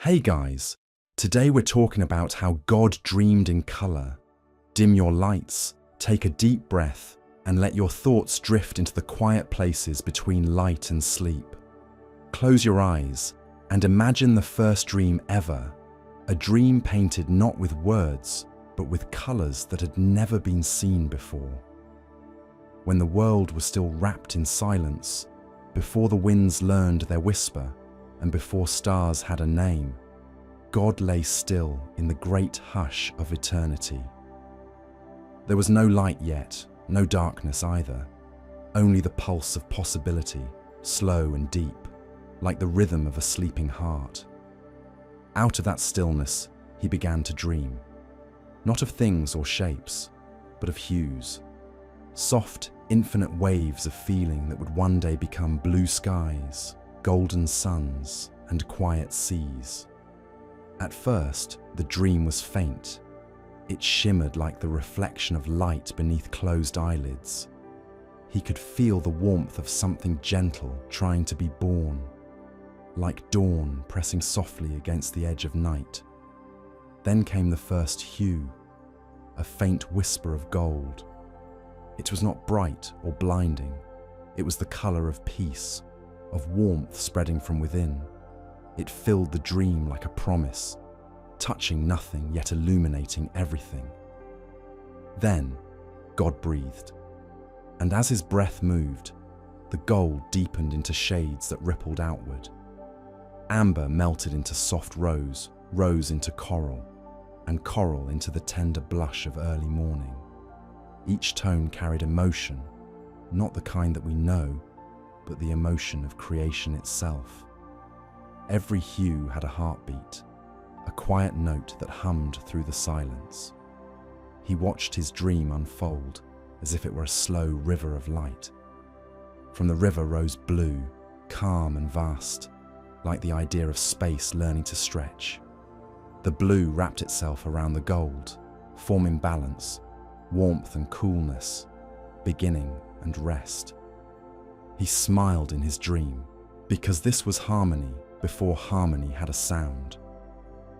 Hey guys, today we're talking about how God dreamed in color. Dim your lights, take a deep breath, and let your thoughts drift into the quiet places between light and sleep. Close your eyes and imagine the first dream ever, a dream painted not with words, but with colors that had never been seen before. When the world was still wrapped in silence, before the winds learned their whisper, and before stars had a name, God lay still in the great hush of eternity. There was no light yet, no darkness either, only the pulse of possibility, slow and deep, like the rhythm of a sleeping heart. Out of that stillness, he began to dream, not of things or shapes, but of hues, soft, infinite waves of feeling that would one day become blue skies, golden suns, and quiet seas. At first, the dream was faint. It shimmered like the reflection of light beneath closed eyelids. He could feel the warmth of something gentle trying to be born, like dawn pressing softly against the edge of night. Then came the first hue, a faint whisper of gold. It was not bright or blinding. It was the color of peace, of warmth spreading from within. It filled the dream like a promise, touching nothing yet illuminating everything. Then God breathed, and as his breath moved, the gold deepened into shades that rippled outward. Amber melted into soft rose, rose into coral, and coral into the tender blush of early morning. Each tone carried emotion, not the kind that we know, but the emotion of creation itself. Every hue had a heartbeat, a quiet note that hummed through the silence. He watched his dream unfold as if it were a slow river of light. From the river rose blue, calm and vast, like the idea of space learning to stretch. The blue wrapped itself around the gold, forming balance, warmth and coolness, beginning and rest. He smiled in his dream, because this was harmony before harmony had a sound.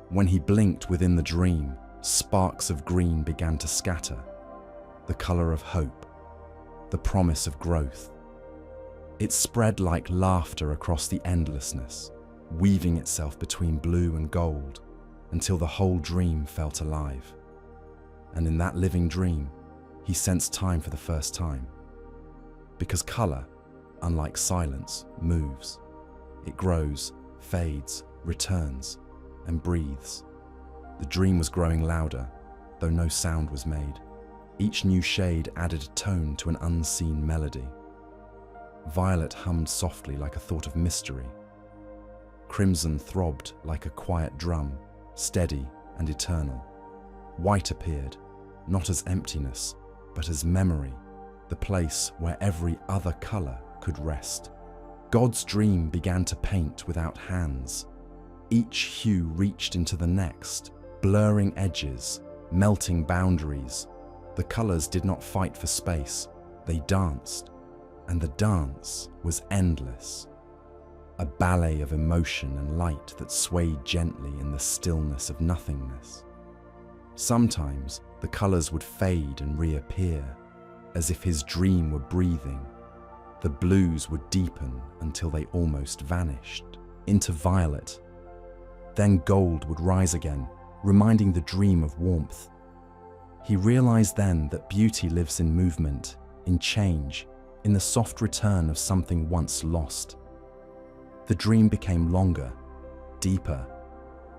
When he blinked within the dream, sparks of green began to scatter, the color of hope, the promise of growth. It spread like laughter across the endlessness, weaving itself between blue and gold, until the whole dream felt alive. And in that living dream, he sensed time for the first time. Because color, unlike silence, moves. It grows, fades, returns, and breathes. The dream was growing louder, though no sound was made. Each new shade added a tone to an unseen melody. Violet hummed softly like a thought of mystery. Crimson throbbed like a quiet drum, steady and eternal. White appeared, not as emptiness, but as memory, the place where every other color could rest. God's dream began to paint without hands. Each hue reached into the next, blurring edges, melting boundaries. The colors did not fight for space, they danced, and the dance was endless. A ballet of emotion and light that swayed gently in the stillness of nothingness. Sometimes the colors would fade and reappear, as if his dream were breathing. The blues would deepen until they almost vanished, into violet. Then gold would rise again, reminding the dream of warmth. He realized then that beauty lives in movement, in change, in the soft return of something once lost. The dream became longer, deeper.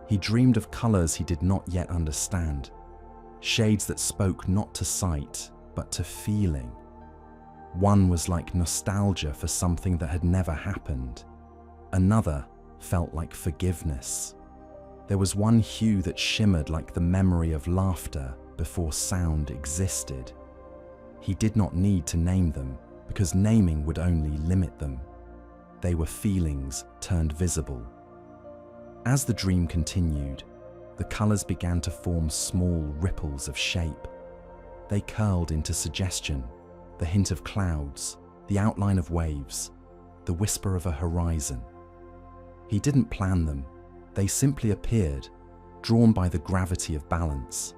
He dreamed of colors he did not yet understand, shades that spoke not to sight, but to feeling. One was like nostalgia for something that had never happened. Another felt like forgiveness. There was one hue that shimmered like the memory of laughter before sound existed. He did not need to name them, because naming would only limit them. They were feelings turned visible. As the dream continued, the colors began to form small ripples of shape. They curled into suggestion, the hint of clouds, the outline of waves, the whisper of a horizon. He didn't plan them, They simply appeared, drawn by the gravity of balance.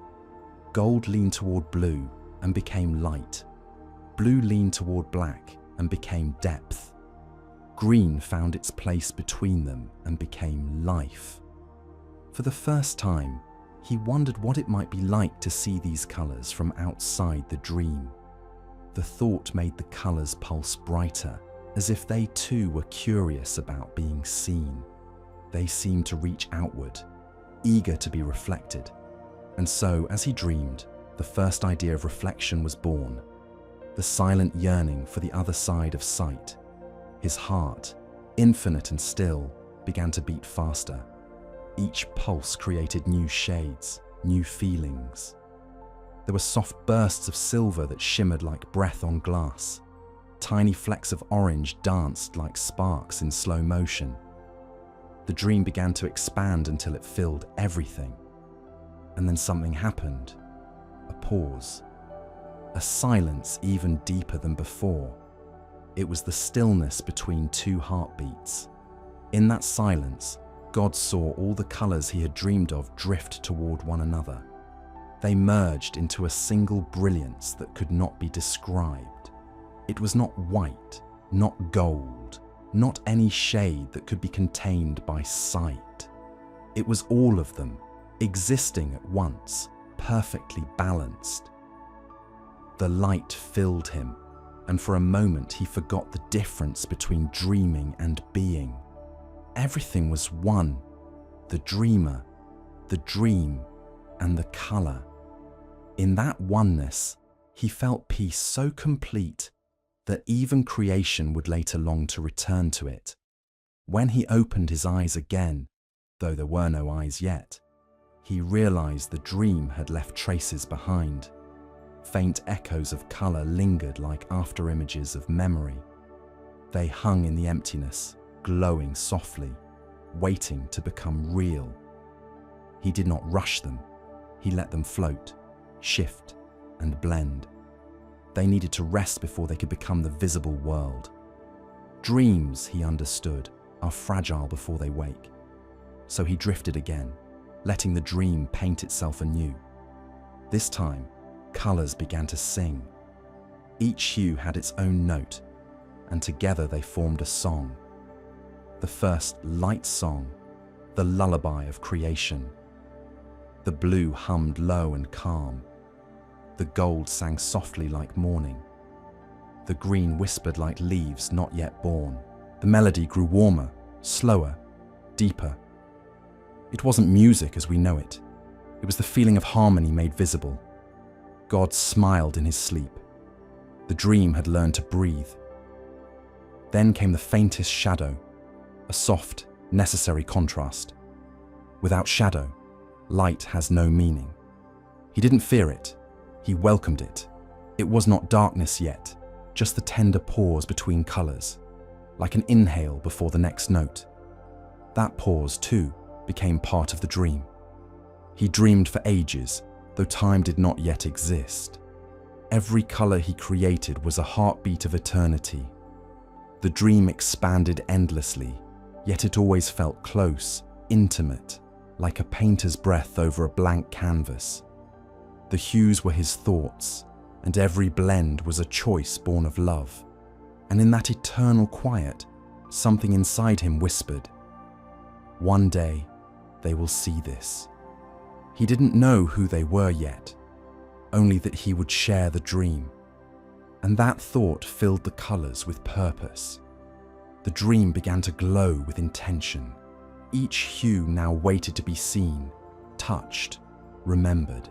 Gold leaned toward blue and became light. Blue leaned toward black and became depth. Green found its place between them and became life. For the first time, he wondered what it might be like to see these colours from outside the dream. The thought made the colours pulse brighter, as if they too were curious about being seen. They seemed to reach outward, eager to be reflected. And so, as he dreamed, the first idea of reflection was born. The silent yearning for the other side of sight. His heart, infinite and still, began to beat faster. Each pulse created new shades, new feelings. There were soft bursts of silver that shimmered like breath on glass. Tiny flecks of orange danced like sparks in slow motion. The dream began to expand until it filled everything. And then something happened. A pause. A silence even deeper than before. It was the stillness between two heartbeats. In that silence, God saw all the colours he had dreamed of drift toward one another. They merged into a single brilliance that could not be described. It was not white, not gold, not any shade that could be contained by sight. It was all of them, existing at once, perfectly balanced. The light filled him, and for a moment he forgot the difference between dreaming and being. Everything was one: the dreamer, the dream, and the colour. In that oneness, he felt peace so complete that even creation would later long to return to it. When he opened his eyes again, though there were no eyes yet, he realised the dream had left traces behind. Faint echoes of colour lingered like after-images of memory. They hung in the emptiness, glowing softly, waiting to become real. He did not rush them. He let them float, shift, and blend. They needed to rest before they could become the visible world. Dreams, he understood, are fragile before they wake. So he drifted again, letting the dream paint itself anew. This time, colours began to sing. Each hue had its own note, and together they formed a song. The first light song, the lullaby of creation. The blue hummed low and calm. The gold sang softly like morning. The green whispered like leaves not yet born. The melody grew warmer, slower, deeper. It wasn't music as we know it. It was the feeling of harmony made visible. God smiled in his sleep. The dream had learned to breathe. Then came the faintest shadow, a soft, necessary contrast. Without shadow, light has no meaning. He didn't fear it. He welcomed it. It was not darkness yet, just the tender pause between colours, like an inhale before the next note. That pause, too, became part of the dream. He dreamed for ages, though time did not yet exist. Every colour he created was a heartbeat of eternity. The dream expanded endlessly, yet it always felt close, intimate, like a painter's breath over a blank canvas. The hues were his thoughts, and every blend was a choice born of love. And in that eternal quiet, something inside him whispered, "One day, they will see this." He didn't know who they were yet, only that he would share the dream. And that thought filled the colours with purpose. The dream began to glow with intention. Each hue now waited to be seen, touched, remembered.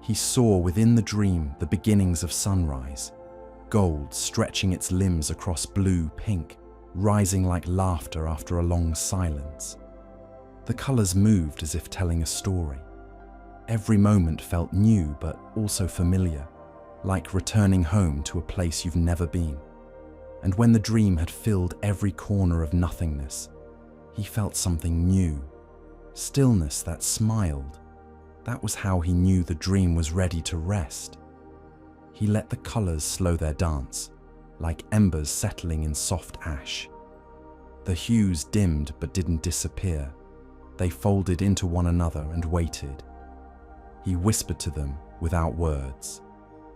He saw within the dream the beginnings of sunrise, gold stretching its limbs across blue, pink, rising like laughter after a long silence. The colours moved as if telling a story. Every moment felt new but also familiar, like returning home to a place you've never been. And when the dream had filled every corner of nothingness, he felt something new, stillness that smiled. That was how he knew the dream was ready to rest. He let the colours slow their dance, like embers settling in soft ash. The hues dimmed but didn't disappear. They folded into one another and waited. He whispered to them without words,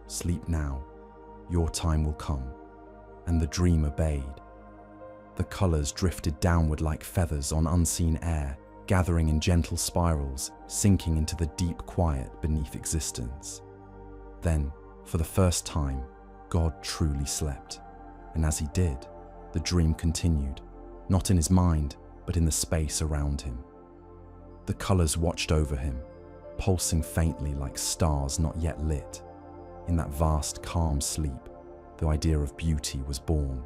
"Sleep now, your time will come," and the dream obeyed. The colours drifted downward like feathers on unseen air, gathering in gentle spirals, sinking into the deep quiet beneath existence. Then, for the first time, God truly slept, and as he did, the dream continued, not in his mind, but in the space around him. The colours watched over him, pulsing faintly like stars not yet lit. In that vast, calm sleep, the idea of beauty was born.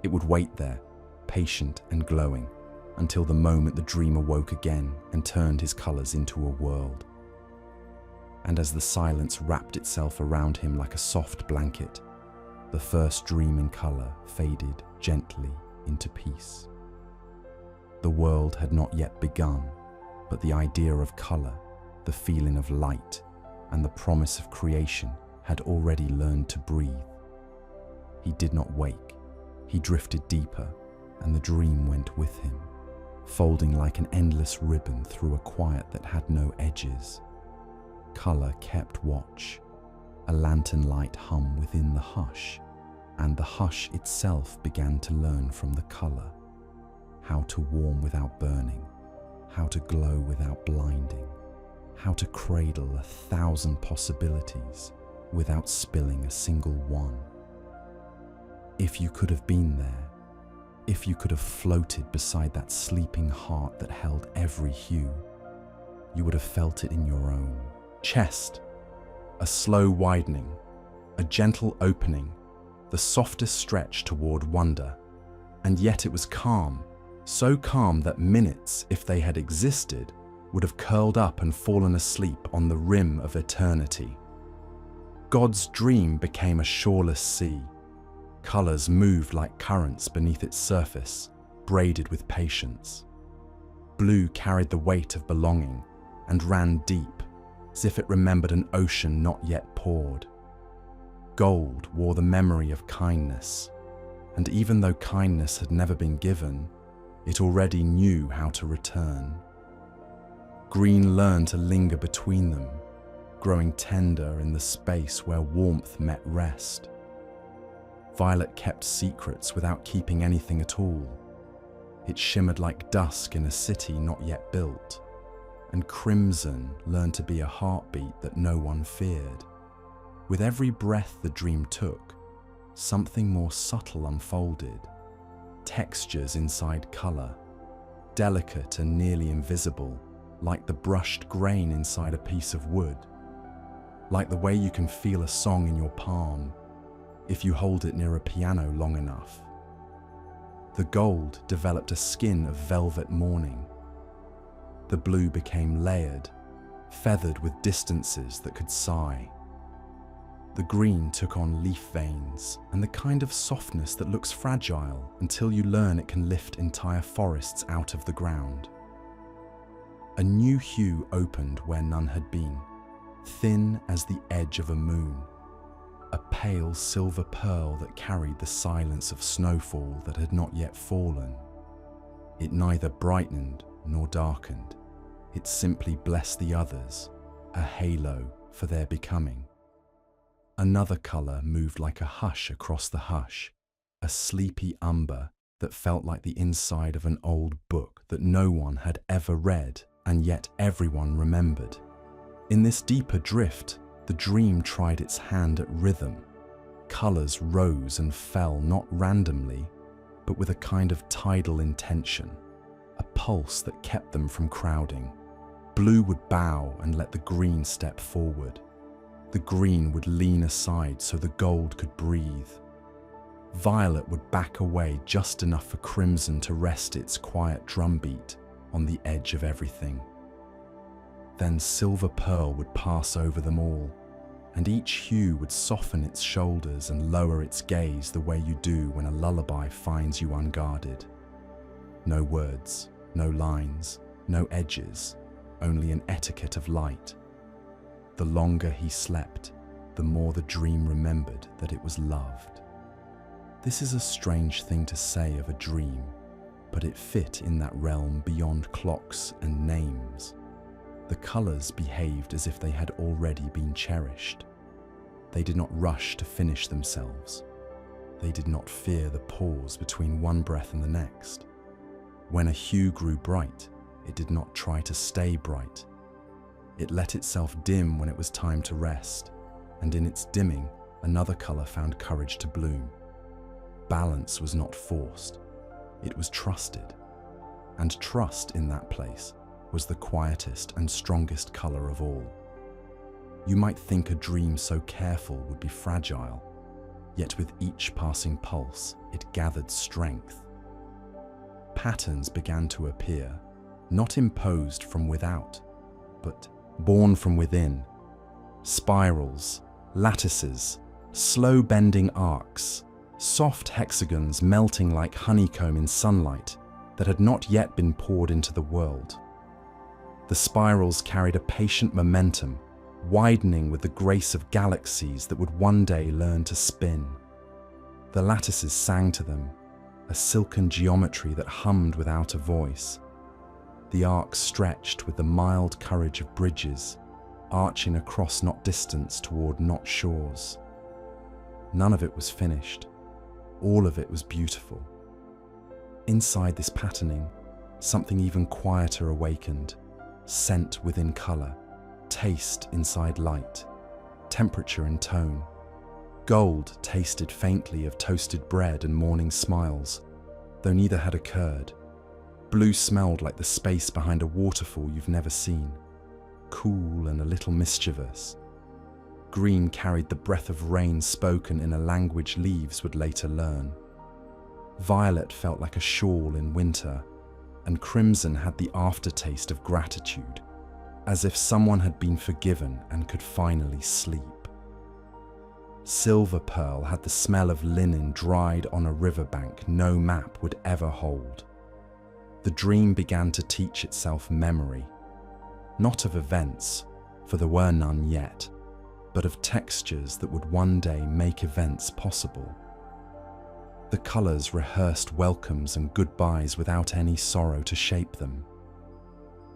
It would wait there, patient and glowing, until the moment the dream awoke again and turned his colours into a world. And as the silence wrapped itself around him like a soft blanket, the first dream in colour faded gently into peace. The world had not yet begun, but the idea of colour, the feeling of light, and the promise of creation had already learned to breathe. He did not wake, he drifted deeper, and the dream went with him, folding like an endless ribbon through a quiet that had no edges. Colour kept watch, a lantern light hum within the hush, and the hush itself began to learn from the colour, how to warm without burning, how to glow without blinding, how to cradle 1,000 possibilities without spilling a single one. If you could have been there, if you could have floated beside that sleeping heart that held every hue, you would have felt it in your own chest, a slow widening, a gentle opening, the softest stretch toward wonder. And yet it was calm, so calm that minutes, if they had existed, would have curled up and fallen asleep on the rim of eternity. God's dream became a shoreless sea. Colours moved like currents beneath its surface, braided with patience. Blue carried the weight of belonging and ran deep, as if it remembered an ocean not yet poured. Gold wore the memory of kindness, and even though kindness had never been given, it already knew how to return. Green learned to linger between them, growing tender in the space where warmth met rest. Violet kept secrets without keeping anything at all. It shimmered like dusk in a city not yet built, and crimson learned to be a heartbeat that no one feared. With every breath the dream took, something more subtle unfolded. Textures inside colour, delicate and nearly invisible, like the brushed grain inside a piece of wood. Like the way you can feel a song in your palm, if you hold it near a piano long enough. The gold developed a skin of velvet morning. The blue became layered, feathered with distances that could sigh. The green took on leaf veins and the kind of softness that looks fragile until you learn it can lift entire forests out of the ground. A new hue opened where none had been, thin as the edge of a moon. A pale silver pearl that carried the silence of snowfall that had not yet fallen. It neither brightened nor darkened. It simply blessed the others, a halo for their becoming. Another colour moved like a hush across the hush, a sleepy umber that felt like the inside of an old book that no one had ever read, and yet everyone remembered. In this deeper drift, the dream tried its hand at rhythm. Colours rose and fell not randomly, but with a kind of tidal intention, a pulse that kept them from crowding. Blue would bow and let the green step forward. The green would lean aside so the gold could breathe. Violet would back away just enough for crimson to rest its quiet drumbeat on the edge of everything. Then silver pearl would pass over them all, and each hue would soften its shoulders and lower its gaze the way you do when a lullaby finds you unguarded. No words, no lines, no edges, only an etiquette of light. The longer he slept, the more the dream remembered that it was loved. This is a strange thing to say of a dream, but it fit in that realm beyond clocks and names. The colours behaved as if they had already been cherished. They did not rush to finish themselves. They did not fear the pause between one breath and the next. When a hue grew bright, it did not try to stay bright. It let itself dim when it was time to rest, and in its dimming, another colour found courage to bloom. Balance was not forced, it was trusted. And trust in that place was the quietest and strongest colour of all. You might think a dream so careful would be fragile, yet with each passing pulse, it gathered strength. Patterns began to appear, not imposed from without, but born from within. Spirals, lattices, slow bending arcs, soft hexagons melting like honeycomb in sunlight that had not yet been poured into the world. The spirals carried a patient momentum, widening with the grace of galaxies that would one day learn to spin. The lattices sang to them, a silken geometry that hummed without a voice. The arcs stretched with the mild courage of bridges, arching across not distance toward not shores. None of it was finished. All of it was beautiful. Inside this patterning, something even quieter awakened, scent within colour, taste inside light, temperature and tone. Gold tasted faintly of toasted bread and morning smiles, though neither had occurred. Blue smelled like the space behind a waterfall you've never seen, cool and a little mischievous. Green carried the breath of rain spoken in a language leaves would later learn. Violet felt like a shawl in winter, and crimson had the aftertaste of gratitude, as if someone had been forgiven and could finally sleep. Silver pearl had the smell of linen dried on a riverbank no map would ever hold. The dream began to teach itself memory, not of events, for there were none yet, but of textures that would one day make events possible. The colours rehearsed welcomes and goodbyes without any sorrow to shape them.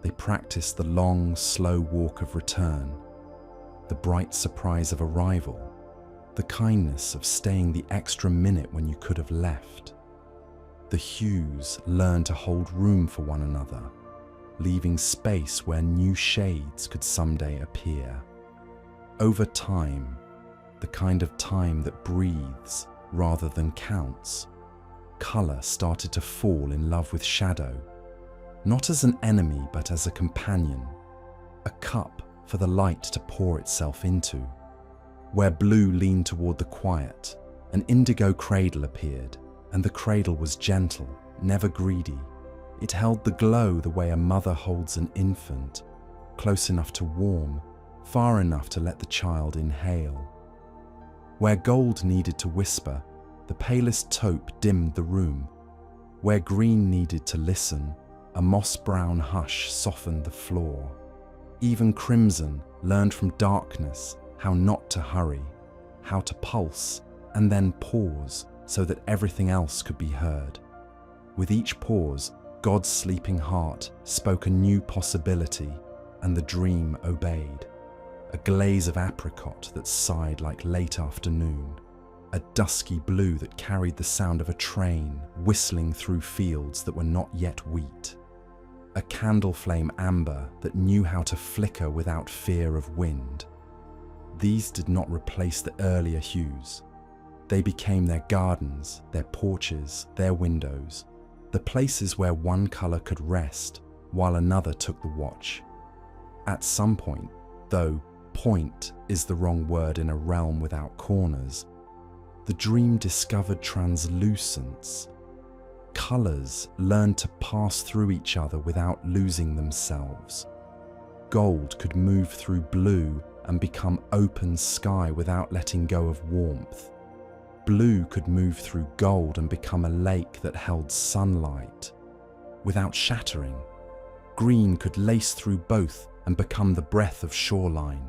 They practiced the long, slow walk of return, the bright surprise of arrival, the kindness of staying the extra minute when you could have left. The hues learned to hold room for one another, leaving space where new shades could someday appear. Over time, the kind of time that breathes rather than counts, colour started to fall in love with shadow, not as an enemy but as a companion, a cup for the light to pour itself into. Where blue leaned toward the quiet, an indigo cradle appeared, and the cradle was gentle, never greedy. It held the glow the way a mother holds an infant, close enough to warm, far enough to let the child inhale. Where gold needed to whisper, the palest taupe dimmed the room. Where green needed to listen, a moss-brown hush softened the floor. Even crimson learned from darkness how not to hurry, how to pulse, and then pause so that everything else could be heard. With each pause, God's sleeping heart spoke a new possibility, and the dream obeyed. A glaze of apricot that sighed like late afternoon, a dusky blue that carried the sound of a train whistling through fields that were not yet wheat, a candle flame amber that knew how to flicker without fear of wind. These did not replace the earlier hues. They became their gardens, their porches, their windows, the places where one colour could rest while another took the watch. At some point, though point is the wrong word in a realm without corners, the dream discovered translucence. Colours learned to pass through each other without losing themselves. Gold could move through blue and become open sky without letting go of warmth. Blue could move through gold and become a lake that held sunlight without shattering. Green could lace through both and become the breath of shoreline.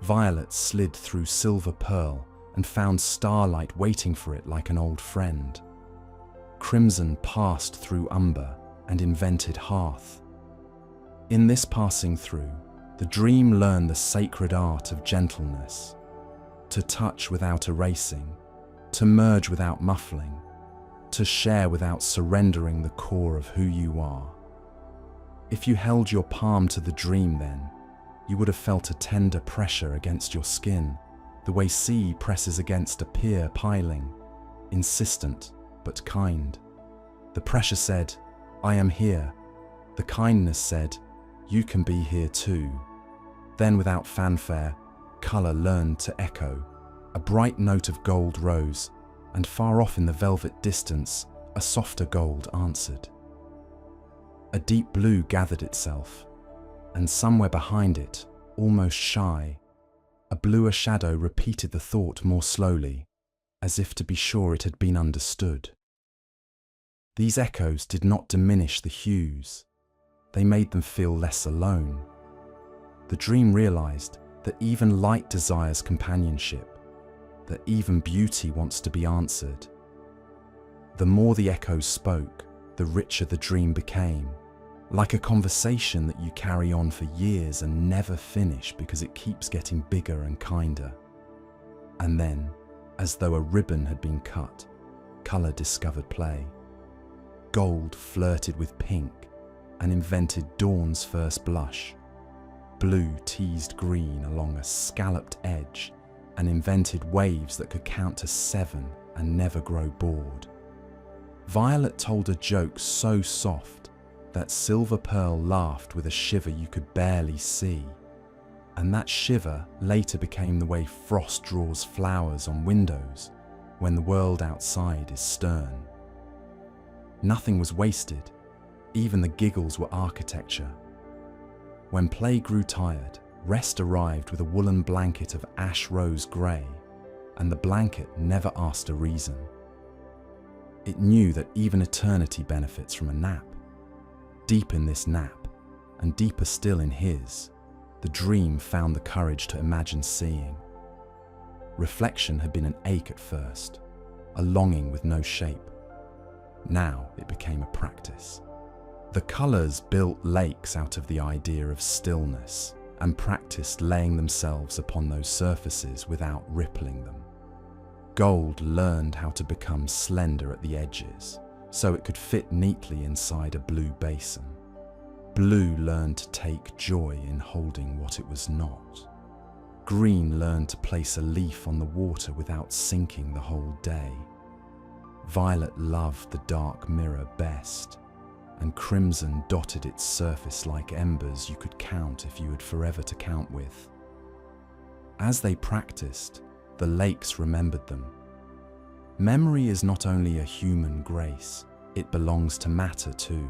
Violet slid through silver pearl and found starlight waiting for it like an old friend. Crimson passed through umber and invented hearth. In this passing through, the dream learned the sacred art of gentleness, to touch without erasing, to merge without muffling, to share without surrendering the core of who you are. If you held your palm to the dream then, you would have felt a tender pressure against your skin, the way sea presses against a pier piling, insistent but kind. The pressure said, "I am here." The kindness said, "You can be here too." Then without fanfare, colour learned to echo. A bright note of gold rose, and far off in the velvet distance, a softer gold answered. A deep blue gathered itself, and somewhere behind it, almost shy, a bluer shadow repeated the thought more slowly, as if to be sure it had been understood. These echoes did not diminish the hues. They made them feel less alone. The dream realized that even light desires companionship, that even beauty wants to be answered. The more the echoes spoke, the richer the dream became, like a conversation that you carry on for years and never finish because it keeps getting bigger and kinder. And then, as though a ribbon had been cut, colour discovered play. Gold flirted with pink and invented dawn's first blush. Blue teased green along a scalloped edge and invented waves that could count to 7 and never grow bored. Violet told a joke so soft that Silver Pearl laughed with a shiver you could barely see. And that shiver later became the way frost draws flowers on windows when the world outside is stern. Nothing was wasted, even the giggles were architecture. When play grew tired, rest arrived with a woolen blanket of ash rose grey, and the blanket never asked a reason. It knew that even eternity benefits from a nap. Deep in this nap, and deeper still in his, the dream found the courage to imagine seeing. Reflection had been an ache at first, a longing with no shape. Now it became a practice. The colours built lakes out of the idea of stillness and practiced laying themselves upon those surfaces without rippling them. Gold learned how to become slender at the edges, so it could fit neatly inside a blue basin. Blue learned to take joy in holding what it was not. Green learned to place a leaf on the water without sinking the whole day. Violet loved the dark mirror best, and crimson dotted its surface like embers you could count if you had forever to count with. As they practiced, the lakes remembered them. Memory is not only a human grace, it belongs to matter too.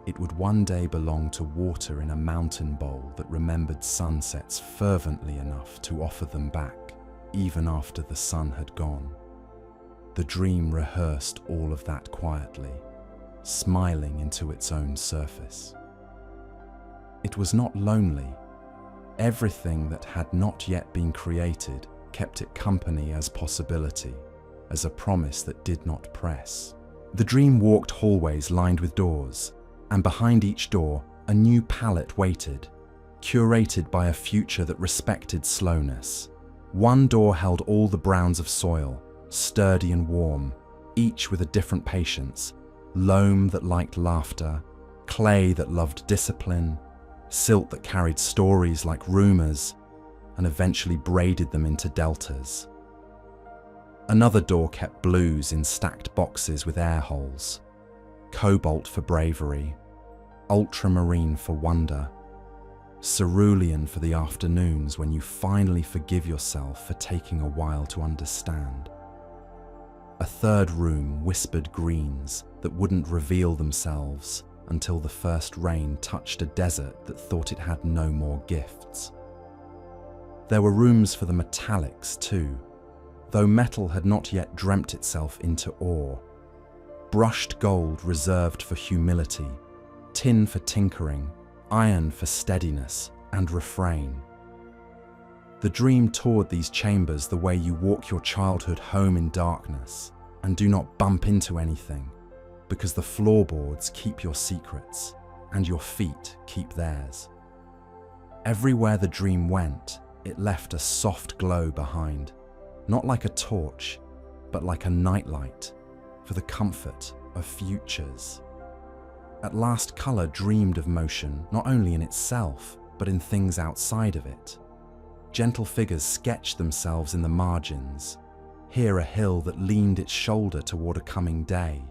It would one day belong to water in a mountain bowl that remembered sunsets fervently enough to offer them back, even after the sun had gone. The dream rehearsed all of that quietly, smiling into its own surface. It was not lonely. Everything that had not yet been created kept it company as possibility, as a promise that did not press. The dream walked hallways lined with doors, and behind each door a new palette waited, curated by a future that respected slowness. One door held all the browns of soil, sturdy and warm, each with a different patience. Loam that liked laughter, clay that loved discipline, silt that carried stories like rumours, and eventually braided them into deltas. Another door kept blues in stacked boxes with air holes, cobalt for bravery, ultramarine for wonder, cerulean for the afternoons when you finally forgive yourself for taking a while to understand. A third room whispered greens that wouldn't reveal themselves until the first rain touched a desert that thought it had no more gifts. There were rooms for the metallics too, though metal had not yet dreamt itself into ore. Brushed gold reserved for humility, tin for tinkering, iron for steadiness and refrain. The dream toured these chambers the way you walk your childhood home in darkness, and do not bump into anything, because the floorboards keep your secrets and your feet keep theirs. Everywhere the dream went, it left a soft glow behind, not like a torch, but like a nightlight for the comfort of futures. At last, colour dreamed of motion not only in itself, but in things outside of it. Gentle figures sketched themselves in the margins. Here a hill that leaned its shoulder toward a coming day.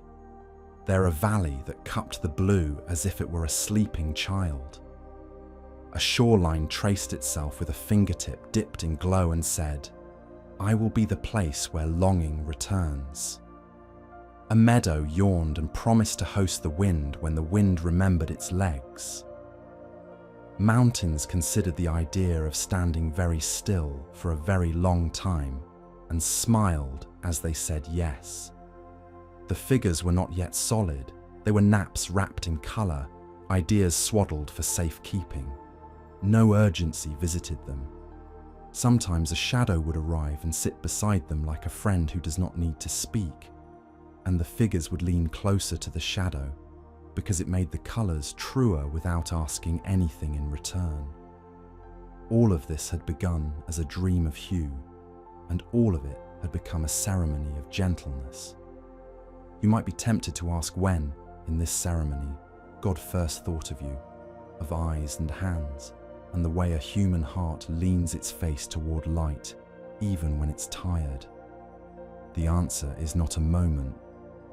There a valley that cupped the blue as if it were a sleeping child. A shoreline traced itself with a fingertip dipped in glow and said, "I will be the place where longing returns." A meadow yawned and promised to host the wind when the wind remembered its legs. Mountains considered the idea of standing very still for a very long time and smiled as they said yes. The figures were not yet solid. They were naps wrapped in colour, ideas swaddled for safekeeping. No urgency visited them. Sometimes a shadow would arrive and sit beside them like a friend who does not need to speak, and the figures would lean closer to the shadow because it made the colours truer without asking anything in return. All of this had begun as a dream of hue, and all of it had become a ceremony of gentleness. You might be tempted to ask when, in this ceremony, God first thought of you, of eyes and hands, and the way a human heart leans its face toward light, even when it's tired. The answer is not a moment,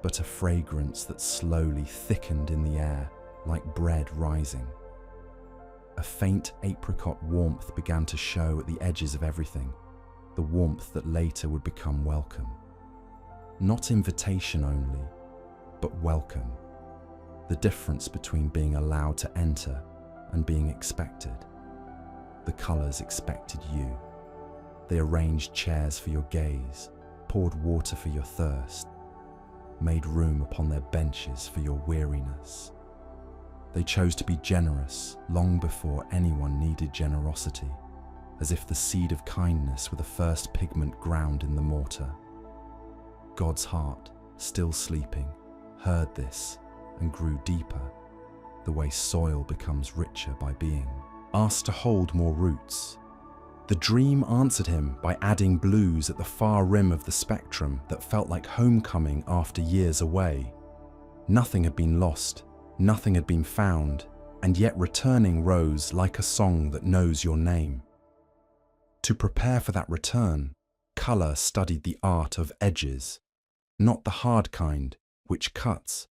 but a fragrance that slowly thickened in the air like bread rising. A faint apricot warmth began to show at the edges of everything, the warmth that later would become welcome. Not invitation only, but welcome. The difference between being allowed to enter and being expected. The colours expected you. They arranged chairs for your gaze, poured water for your thirst, made room upon their benches for your weariness. They chose to be generous long before anyone needed generosity, as if the seed of kindness were the first pigment ground in the mortar. God's heart, still sleeping, heard this and grew deeper, the way soil becomes richer by being asked to hold more roots. The dream answered him by adding blues at the far rim of the spectrum that felt like homecoming after years away. Nothing had been lost, nothing had been found, and yet returning rose like a song that knows your name. To prepare for that return, colour studied the art of edges, not the hard kind, which cuts,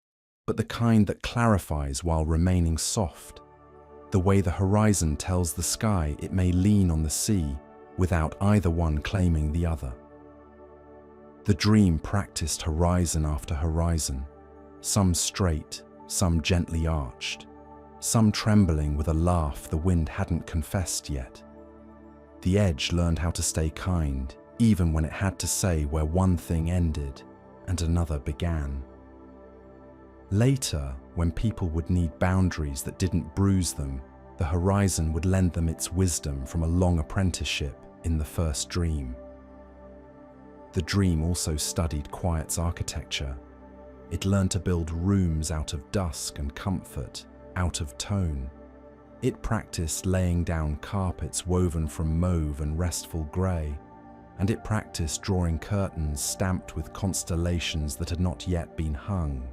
but the kind that clarifies while remaining soft. The way the horizon tells the sky it may lean on the sea without either one claiming the other. The dream practiced horizon after horizon, some straight, some gently arched, some trembling with a laugh the wind hadn't confessed yet. The edge learned how to stay kind, even when it had to say where one thing ended and another began. Later, when people would need boundaries that didn't bruise them, the horizon would lend them its wisdom from a long apprenticeship in the first dream. The dream also studied quiet's architecture. It learned to build rooms out of dusk and comfort, out of tone. It practiced laying down carpets woven from mauve and restful grey, and it practiced drawing curtains stamped with constellations that had not yet been hung.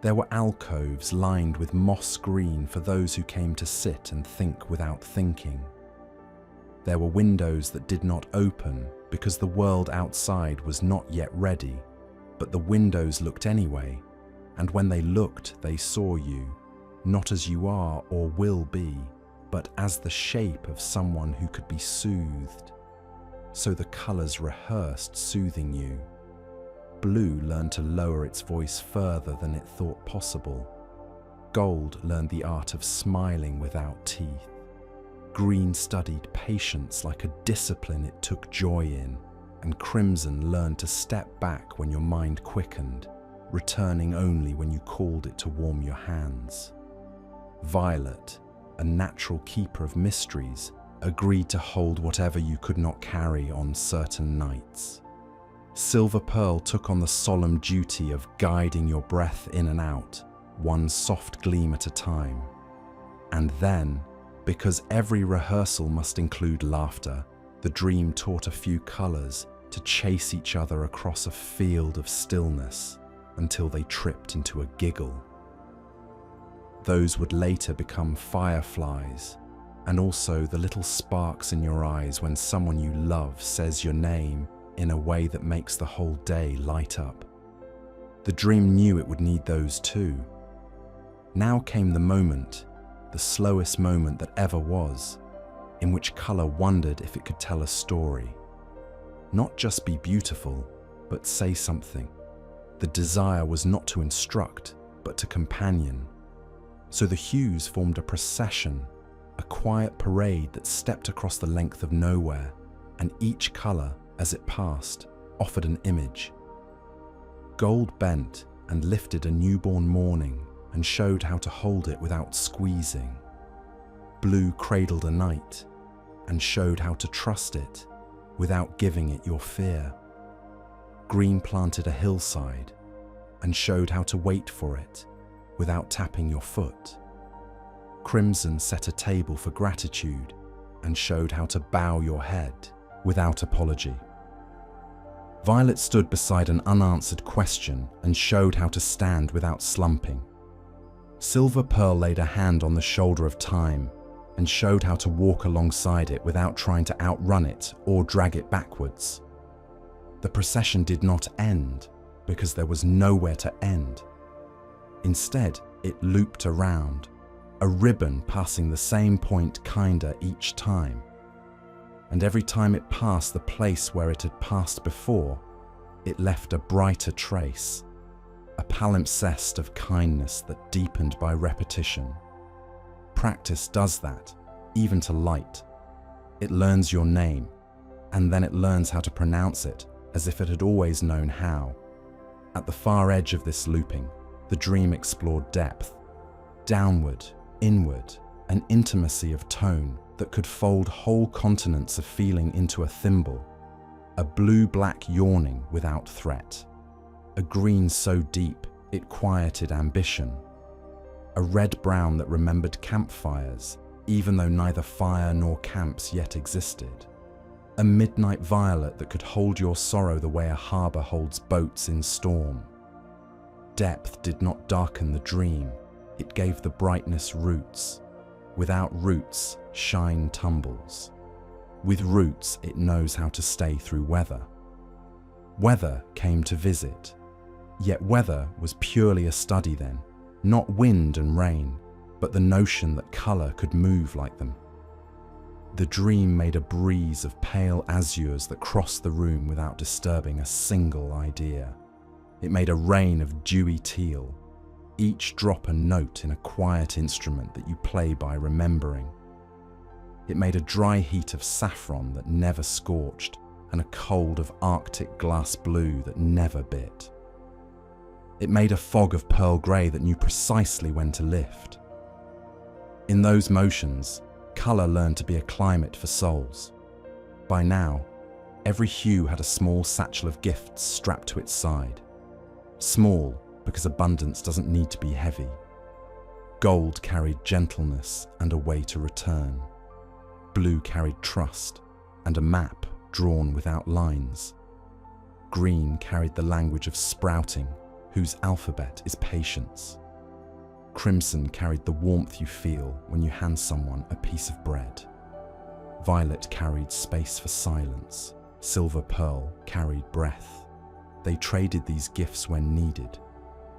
There were alcoves lined with moss green for those who came to sit and think without thinking. There were windows that did not open because the world outside was not yet ready, but the windows looked anyway, and when they looked, they saw you, not as you are or will be, but as the shape of someone who could be soothed. So the colours rehearsed soothing you. Blue learned to lower its voice further than it thought possible. Gold learned the art of smiling without teeth. Green studied patience like a discipline it took joy in, and crimson learned to step back when your mind quickened, returning only when you called it to warm your hands. Violet, a natural keeper of mysteries, agreed to hold whatever you could not carry on certain nights. Silver pearl took on the solemn duty of guiding your breath in and out, one soft gleam at a time. And then, because every rehearsal must include laughter, the dream taught a few colors to chase each other across a field of stillness until they tripped into a giggle. Those would later become fireflies, and also the little sparks in your eyes when someone you love says your name in a way that makes the whole day light up. The dream knew it would need those too. Now came the moment, the slowest moment that ever was, in which color wondered if it could tell a story. Not just be beautiful, but say something. The desire was not to instruct, but to companion. So the hues formed a procession, a quiet parade that stepped across the length of nowhere, and each color, as it passed, offered an image. Gold bent and lifted a newborn morning and showed how to hold it without squeezing. Blue cradled a night and showed how to trust it without giving it your fear. Green planted a hillside and showed how to wait for it without tapping your foot. Crimson set a table for gratitude and showed how to bow your head without apology. Violet stood beside an unanswered question and showed how to stand without slumping. Silver pearl laid a hand on the shoulder of time and showed how to walk alongside it without trying to outrun it or drag it backwards. The procession did not end because there was nowhere to end. Instead, it looped around, a ribbon passing the same point kinder each time. And every time it passed the place where it had passed before, it left a brighter trace, a palimpsest of kindness that deepened by repetition. Practice does that, even to light. It learns your name, and then it learns how to pronounce it as if it had always known how. At the far edge of this looping, the dream explored depth, downward, inward, an intimacy of tone that could fold whole continents of feeling into a thimble, a blue-black yawning without threat, a green so deep it quieted ambition, a red-brown that remembered campfires, even though neither fire nor camps yet existed, a midnight violet that could hold your sorrow the way a harbour holds boats in storm. Depth did not darken the dream, it gave the brightness roots. Without roots, shine tumbles. With roots, it knows how to stay through weather. Weather came to visit, yet weather was purely a study then, not wind and rain, but the notion that colour could move like them. The dream made a breeze of pale azures that crossed the room without disturbing a single idea. It made a rain of dewy teal, each drop a note in a quiet instrument that you play by remembering. It made a dry heat of saffron that never scorched, and a cold of Arctic glass blue that never bit. It made a fog of pearl grey that knew precisely when to lift. In those motions, colour learned to be a climate for souls. By now, every hue had a small satchel of gifts strapped to its side. Small, because abundance doesn't need to be heavy. Gold carried gentleness and a way to return. Blue carried trust and a map drawn without lines. Green carried the language of sprouting, whose alphabet is patience. Crimson carried the warmth you feel when you hand someone a piece of bread. Violet carried space for silence. Silver pearl carried breath. They traded these gifts when needed.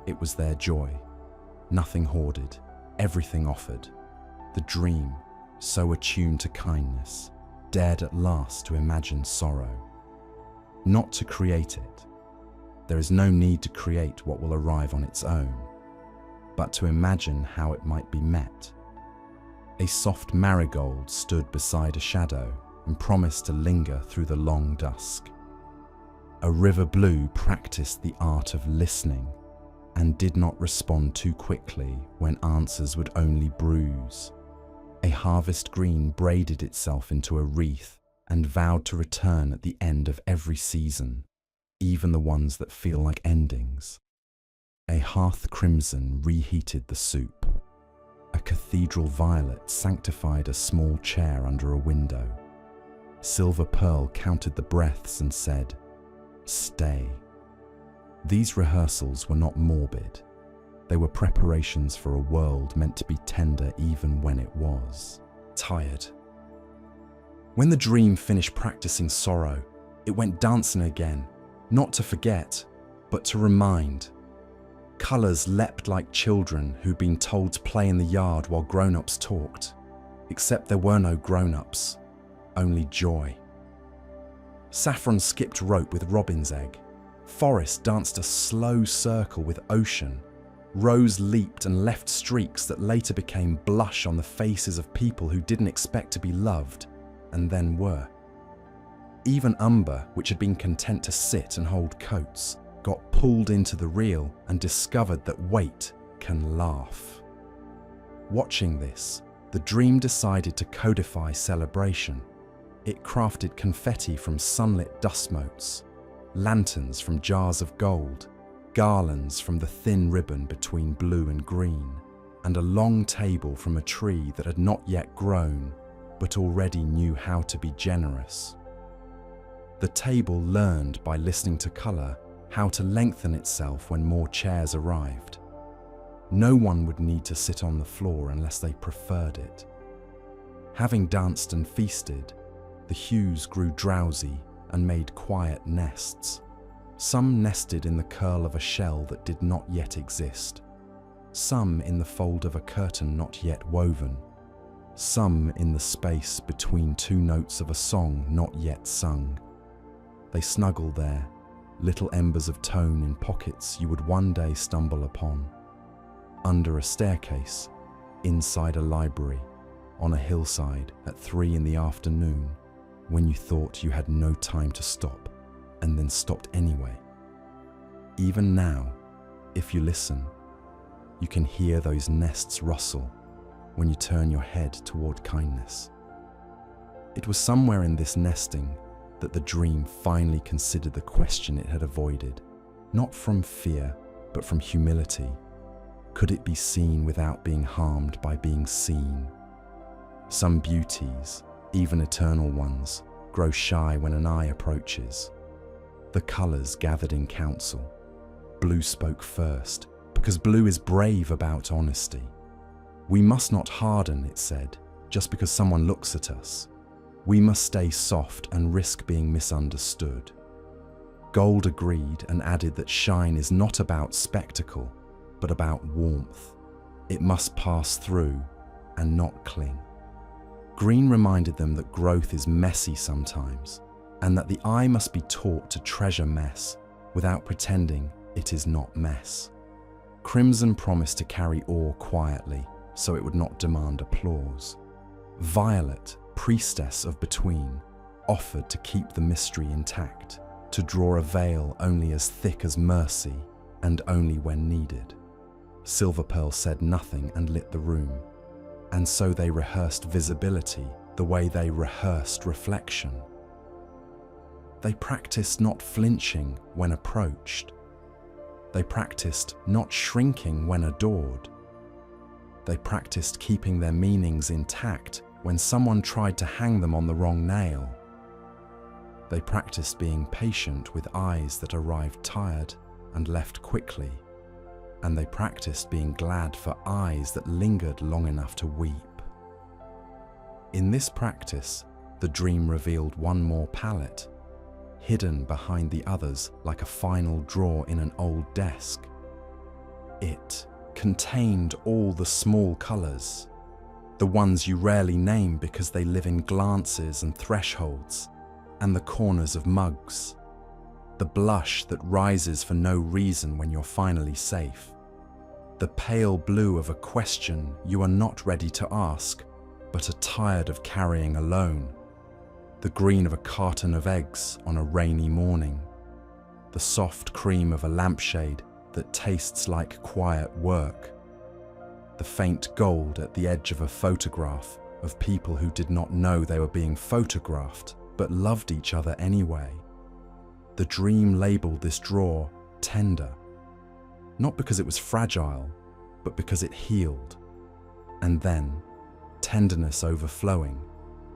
It was their joy. Nothing hoarded, everything offered. The dream, so attuned to kindness, dared at last to imagine sorrow. Not to create it. There is no need to create what will arrive on its own, but to imagine how it might be met. A soft marigold stood beside a shadow and promised to linger through the long dusk. A river blue practiced the art of listening and did not respond too quickly when answers would only bruise. A harvest green braided itself into a wreath and vowed to return at the end of every season. even the ones that feel like endings. A hearth crimson reheated the soup. A cathedral violet sanctified a small chair under a window. Silver pearl counted the breaths and said, "Stay." These rehearsals were not morbid. They were preparations for a world meant to be tender even when it was tired. When the dream finished practicing sorrow, it went dancing again, not to forget, but to remind. Colours leapt like children who'd been told to play in the yard while grown-ups talked, except there were no grown-ups, only joy. Saffron skipped rope with robin's egg. Forest danced a slow circle with ocean. Rose leaped and left streaks that later became blush on the faces of people who didn't expect to be loved, and then were. Even umber, which had been content to sit and hold coats, got pulled into the reel and discovered that weight can laugh. Watching this, the dream decided to codify celebration. It crafted confetti from sunlit dust motes, lanterns from jars of gold, garlands from the thin ribbon between blue and green, and a long table from a tree that had not yet grown, but already knew how to be generous. The table learned by listening to colour how to lengthen itself when more chairs arrived. No one would need to sit on the floor unless they preferred it. Having danced and feasted, the hues grew drowsy and made quiet nests. Some nested in the curl of a shell that did not yet exist. Some in the fold of a curtain not yet woven. Some in the space between two notes of a song not yet sung. They snuggled there, little embers of tone in pockets you would one day stumble upon. Under a staircase, inside a library, on a hillside at 3 in the afternoon, when you thought you had no time to stop, and then stopped anyway. Even now, if you listen, you can hear those nests rustle when you turn your head toward kindness. It was somewhere in this nesting that the dream finally considered the question it had avoided, not from fear, but from humility. Could it be seen without being harmed by being seen? Some beauties, even eternal ones, grow shy when an eye approaches. The colours gathered in council. Blue spoke first, because blue is brave about honesty. We must not harden, it said, just because someone looks at us. We must stay soft and risk being misunderstood. Gold agreed and added that shine is not about spectacle, but about warmth. It must pass through and not cling. Green reminded them that growth is messy sometimes, and that the eye must be taught to treasure mess without pretending it is not mess. Crimson promised to carry ore quietly, so it would not demand applause. Violet, priestess of between, offered to keep the mystery intact, to draw a veil only as thick as mercy, and only when needed. Silver Pearl said nothing and lit the room, and so they rehearsed visibility the way they rehearsed reflection. They practiced not flinching when approached. They practiced not shrinking when adored. They practiced keeping their meanings intact when someone tried to hang them on the wrong nail. They practiced being patient with eyes that arrived tired and left quickly. And they practiced being glad for eyes that lingered long enough to weep. In this practice, the dream revealed one more palette, hidden behind the others like a final drawer in an old desk. It contained all the small colours, the ones you rarely name because they live in glances and thresholds, and the corners of mugs. The blush that rises for no reason when you're finally safe. The pale blue of a question you are not ready to ask, but are tired of carrying alone. The green of a carton of eggs on a rainy morning. The soft cream of a lampshade that tastes like quiet work. The faint gold at the edge of a photograph of people who did not know they were being photographed, but loved each other anyway. The dream labeled this drawer tender, not because it was fragile, but because it healed. And then, tenderness overflowing,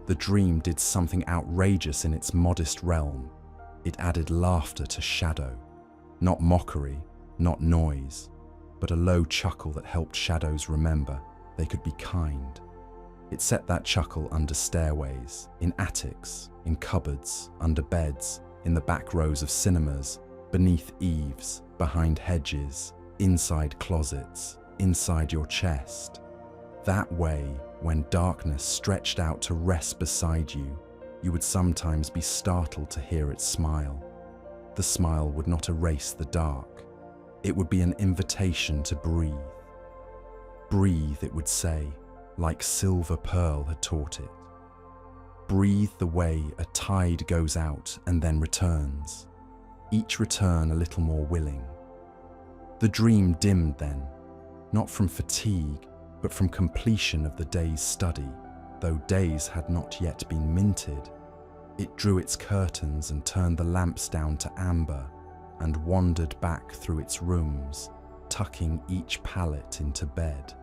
the dream did something outrageous in its modest realm. It added laughter to shadow, not mockery, not noise, but a low chuckle that helped shadows remember they could be kind. It set that chuckle under stairways, in attics, in cupboards, under beds, in the back rows of cinemas, beneath eaves, behind hedges, inside closets, inside your chest. That way, when darkness stretched out to rest beside you, you would sometimes be startled to hear it smile. The smile would not erase the dark. It would be an invitation to breathe. Breathe, it would say, like silver pearl had taught it. Breathe the way a tide goes out and then returns, each return a little more willing. The dream dimmed then, not from fatigue, but from completion of the day's study, though days had not yet been minted. It drew its curtains and turned the lamps down to amber and wandered back through its rooms, tucking each pallet into bed.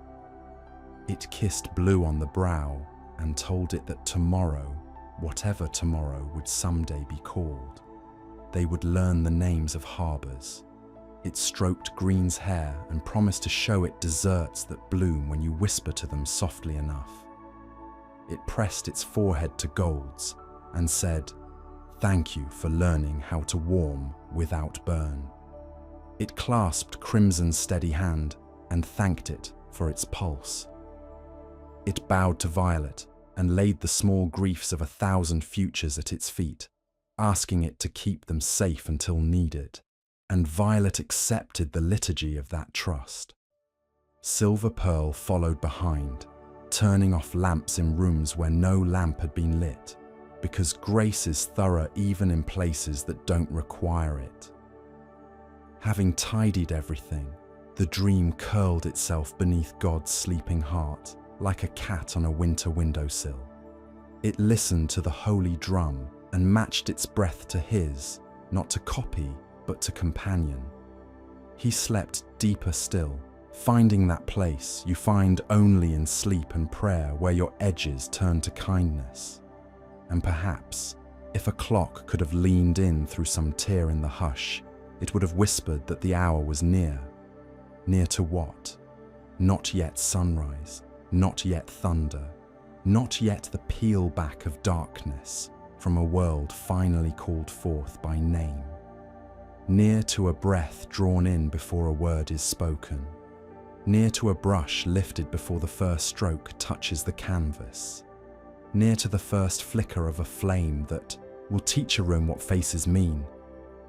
It kissed blue on the brow and told it that tomorrow, whatever tomorrow would someday be called, they would learn the names of harbours. It stroked Green's hair and promised to show it deserts that bloom when you whisper to them softly enough. It pressed its forehead to Gold's and said, "Thank you for learning how to warm without burn." It clasped Crimson's steady hand and thanked it for its pulse. It bowed to Violet and laid the small griefs of 1,000 futures at its feet, asking it to keep them safe until needed. And Violet accepted the liturgy of that trust. Silver Pearl followed behind, turning off lamps in rooms where no lamp had been lit, because grace is thorough even in places that don't require it. Having tidied everything, the dream curled itself beneath God's sleeping heart, like a cat on a winter windowsill. It listened to the holy drum and matched its breath to his, not to copy, but to companion. He slept deeper still, finding that place you find only in sleep and prayer, where your edges turn to kindness. And perhaps, if a clock could have leaned in through some tear in the hush, it would have whispered that the hour was near. Near to what? Not yet sunrise, not yet thunder, not yet the peel back of darkness from a world finally called forth by name. Near to a breath drawn in before a word is spoken. Near to a brush lifted before the first stroke touches the canvas. Near to the first flicker of a flame that will teach a room what faces mean.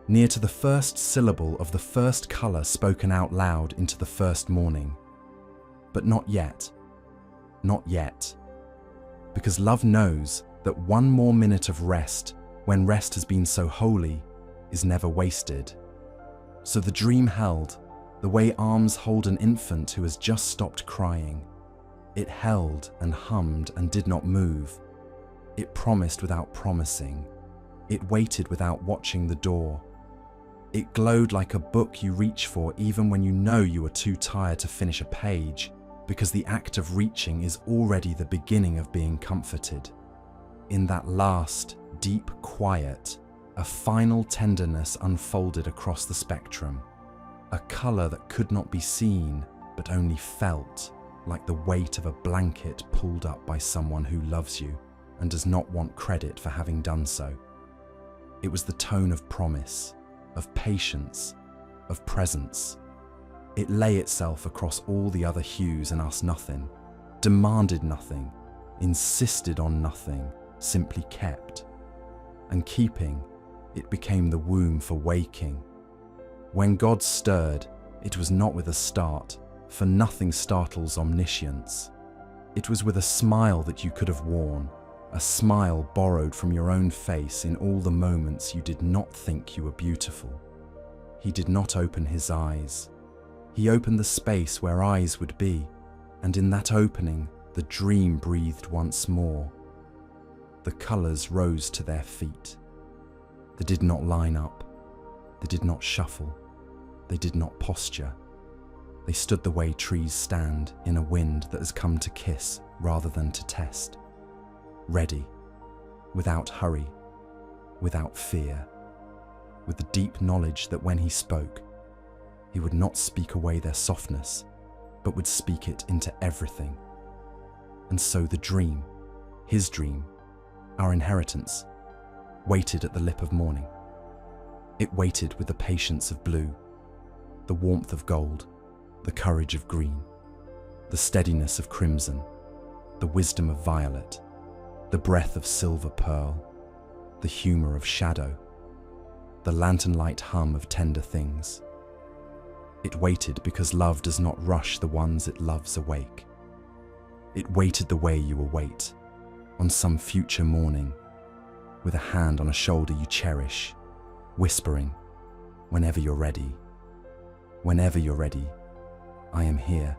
Near to the first syllable of the first colour spoken out loud into the first morning. But not yet. Not yet. Because love knows that one more minute of rest, when rest has been so holy, is never wasted. So the dream held, the way arms hold an infant who has just stopped crying. It held and hummed and did not move. It promised without promising. It waited without watching the door. It glowed like a book you reach for even when you know you are too tired to finish a page, because the act of reaching is already the beginning of being comforted. In that last, deep quiet, a final tenderness unfolded across the spectrum, a colour that could not be seen but only felt, like the weight of a blanket pulled up by someone who loves you and does not want credit for having done so. It was the tone of promise, of patience, of presence. It lay itself across all the other hues and asked nothing, demanded nothing, insisted on nothing, simply kept. And keeping, it became the womb for waking. When God stirred, it was not with a start, for nothing startles omniscience. It was with a smile that you could have worn, a smile borrowed from your own face in all the moments you did not think you were beautiful. He did not open his eyes. He opened the space where eyes would be, and in that opening, the dream breathed once more. The colours rose to their feet. They did not line up. They did not shuffle. They did not posture. They stood the way trees stand in a wind that has come to kiss rather than to test. Ready, without hurry, without fear, with the deep knowledge that when he spoke, he would not speak away their softness, but would speak it into everything. And so the dream, his dream, our inheritance, waited at the lip of morning. It waited with the patience of blue, the warmth of gold, the courage of green, the steadiness of crimson, the wisdom of violet, the breath of silver pearl, the humour of shadow, the lantern-light hum of tender things. It waited because love does not rush the ones it loves awake. It waited the way you await, on some future morning, with a hand on a shoulder you cherish, whispering, whenever you're ready, I am here.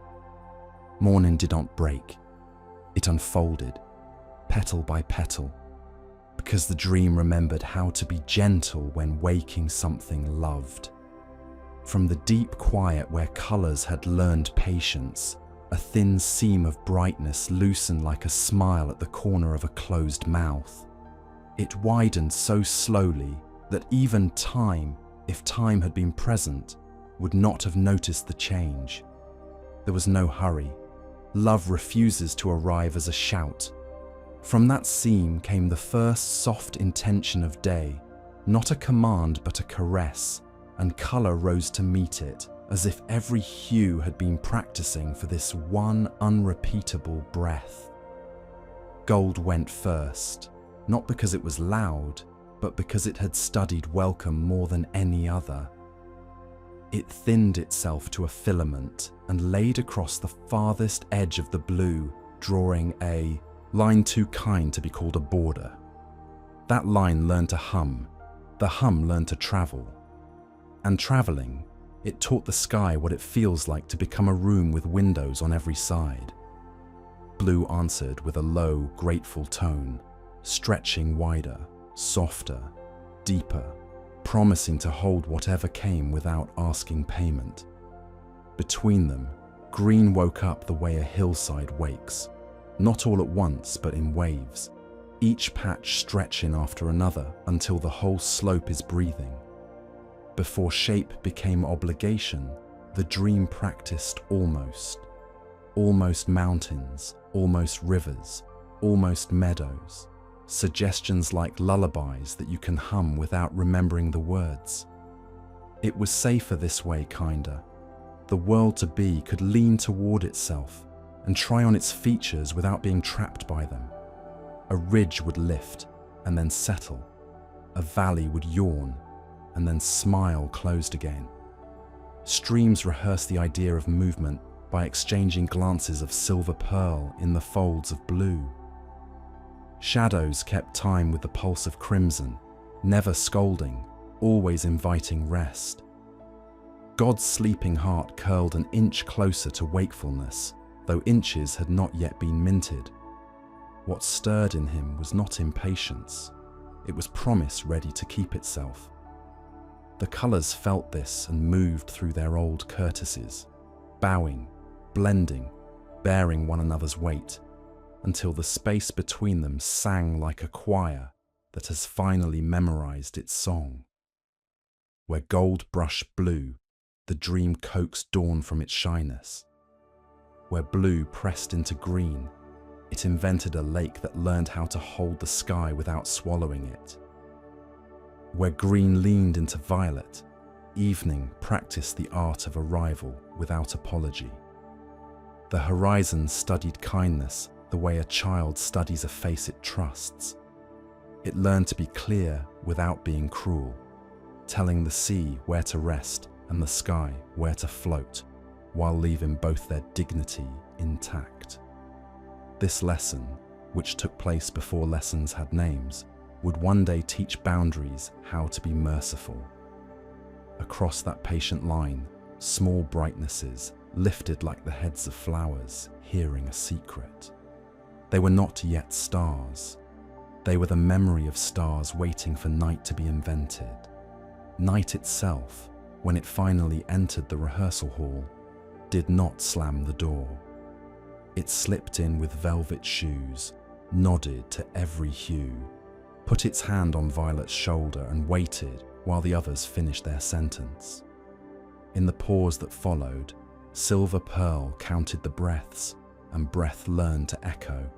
Morning did not break. It unfolded, petal by petal, because the dream remembered how to be gentle when waking something loved. From the deep quiet where colours had learned patience, a thin seam of brightness loosened like a smile at the corner of a closed mouth. It widened so slowly that even time, if time had been present, would not have noticed the change. There was no hurry. Love refuses to arrive as a shout. From that seam came the first soft intention of day, not a command but a caress, and colour rose to meet it, as if every hue had been practicing for this one unrepeatable breath. Gold went first, not because it was loud, but because it had studied welcome more than any other. It thinned itself to a filament and laid across the farthest edge of the blue, drawing a line too kind to be called a border. That line learned to hum, the hum learned to travel. And travelling, it taught the sky what it feels like to become a room with windows on every side. Blue answered with a low, grateful tone, stretching wider, softer, deeper, promising to hold whatever came without asking payment. Between them, green woke up the way a hillside wakes, not all at once but in waves, each patch stretching after another until the whole slope is breathing. Before shape became obligation, the dream practiced almost. Almost mountains, almost rivers, almost meadows. Suggestions like lullabies that you can hum without remembering the words. It was safer this way, kinda. The world to be could lean toward itself and try on its features without being trapped by them. A ridge would lift and then settle. A valley would yawn and then smile closed again. Streams rehearse the idea of movement by exchanging glances of silver pearl in the folds of blue. Shadows kept time with the pulse of crimson, never scolding, always inviting rest. God's sleeping heart curled an inch closer to wakefulness, though inches had not yet been minted. What stirred in him was not impatience, it was promise ready to keep itself. The colours felt this and moved through their old courtesies, bowing, blending, bearing one another's weight, until the space between them sang like a choir that has finally memorized its song. Where gold brushed blue, the dream coaxed dawn from its shyness. Where blue pressed into green, it invented a lake that learned how to hold the sky without swallowing it. Where green leaned into violet, evening practiced the art of arrival without apology. The horizon studied kindness the way a child studies a face it trusts. It learned to be clear without being cruel, telling the sea where to rest and the sky where to float, while leaving both their dignity intact. This lesson, which took place before lessons had names, would one day teach boundaries how to be merciful. Across that patient line, small brightnesses lifted like the heads of flowers, hearing a secret. They were not yet stars. They were the memory of stars waiting for night to be invented. Night itself, when it finally entered the rehearsal hall, did not slam the door. It slipped in with velvet shoes, nodded to every hue, put its hand on Violet's shoulder and waited while the others finished their sentence. In the pause that followed, Silver Pearl counted the breaths, and breath learned to echo.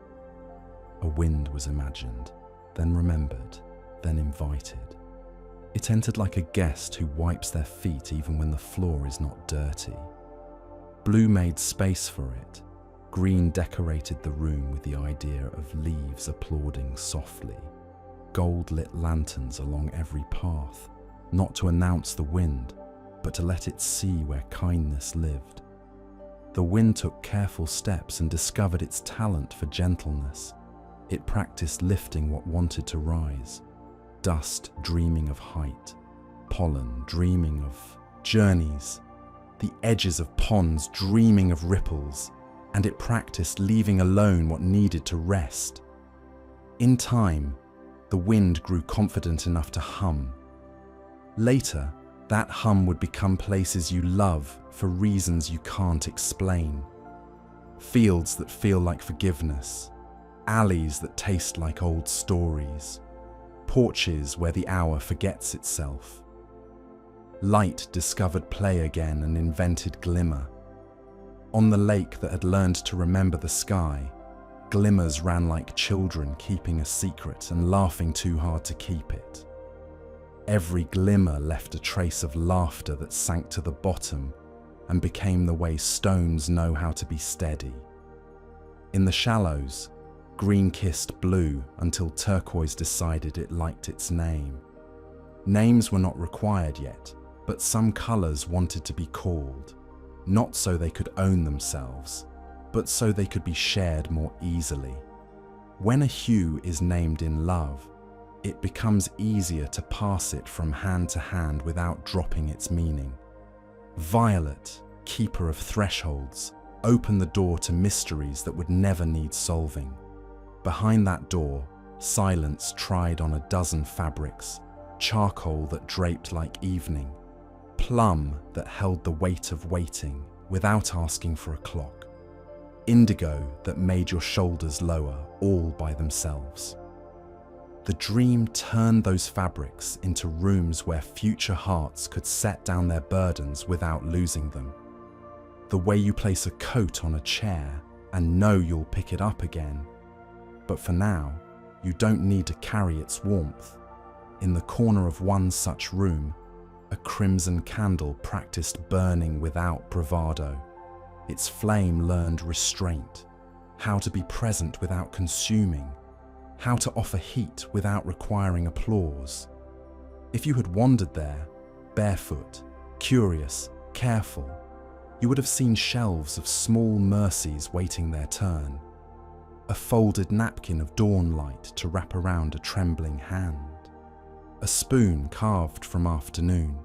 A wind was imagined, then remembered, then invited. It entered like a guest who wipes their feet even when the floor is not dirty. Blue made space for it. Green decorated the room with the idea of leaves applauding softly. Gold lit lanterns along every path, not to announce the wind, but to let it see where kindness lived. The wind took careful steps and discovered its talent for gentleness. It practiced lifting what wanted to rise. Dust dreaming of height, pollen dreaming of journeys, the edges of ponds dreaming of ripples, and it practiced leaving alone what needed to rest. In time, the wind grew confident enough to hum. Later, that hum would become places you love for reasons you can't explain. Fields that feel like forgiveness, alleys that taste like old stories, porches where the hour forgets itself. Light discovered play again and invented glimmer. On the lake that had learned to remember the sky, glimmers ran like children keeping a secret and laughing too hard to keep it. Every glimmer left a trace of laughter that sank to the bottom and became the way stones know how to be steady. In the shallows, green kissed blue until turquoise decided it liked its name. Names were not required yet, but some colours wanted to be called, not so they could own themselves, but so they could be shared more easily. When a hue is named in love, it becomes easier to pass it from hand to hand without dropping its meaning. Violet, keeper of thresholds, opened the door to mysteries that would never need solving. Behind that door, silence tried on a dozen fabrics, charcoal that draped like evening, plum that held the weight of waiting without asking for a clock, indigo that made your shoulders lower all by themselves. The dream turned those fabrics into rooms where future hearts could set down their burdens without losing them. The way you place a coat on a chair and know you'll pick it up again. But for now, you don't need to carry its warmth. In the corner of one such room, a crimson candle practiced burning without bravado. Its flame learned restraint, how to be present without consuming, how to offer heat without requiring applause. If you had wandered there, barefoot, curious, careful, you would have seen shelves of small mercies waiting their turn. A folded napkin of dawn light to wrap around a trembling hand. A spoon carved from afternoon,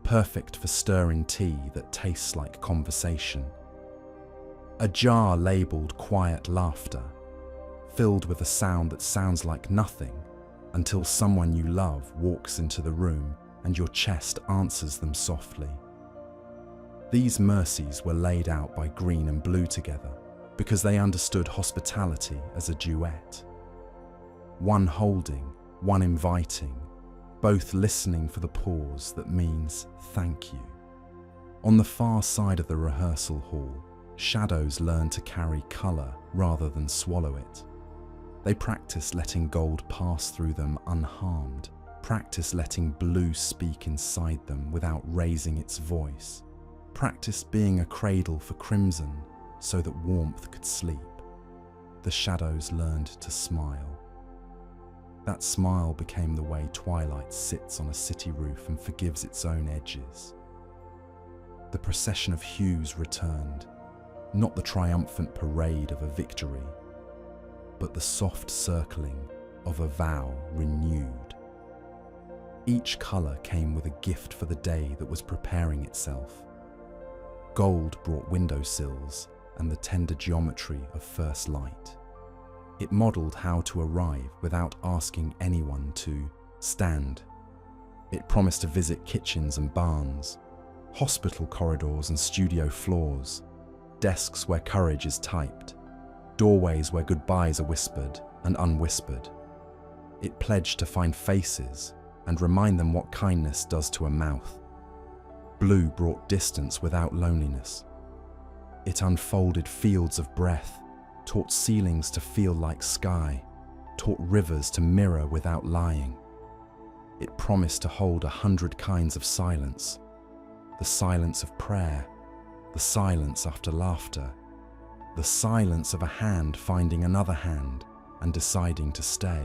perfect for stirring tea that tastes like conversation. A jar labelled quiet laughter, filled with a sound that sounds like nothing until someone you love walks into the room and your chest answers them softly. These mercies were laid out by green and blue together because they understood hospitality as a duet. One holding, one inviting, both listening for the pause that means thank you. On the far side of the rehearsal hall, shadows learn to carry colour rather than swallow it. They practice letting gold pass through them unharmed, practice letting blue speak inside them without raising its voice, practice being a cradle for crimson so that warmth could sleep. The shadows learned to smile. That smile became the way twilight sits on a city roof and forgives its own edges. The procession of hues returned, not the triumphant parade of a victory, but the soft circling of a vow renewed. Each colour came with a gift for the day that was preparing itself. Gold brought windowsills and the tender geometry of first light. It modelled how to arrive without asking anyone to stand. It promised to visit kitchens and barns, hospital corridors and studio floors, desks where courage is typed, doorways where goodbyes are whispered and unwhispered. It pledged to find faces and remind them what kindness does to a mouth. Blue brought distance without loneliness. It unfolded fields of breath, taught ceilings to feel like sky, taught rivers to mirror without lying. It promised to hold 100 kinds of silence, the silence of prayer, the silence after laughter, the silence of a hand finding another hand and deciding to stay.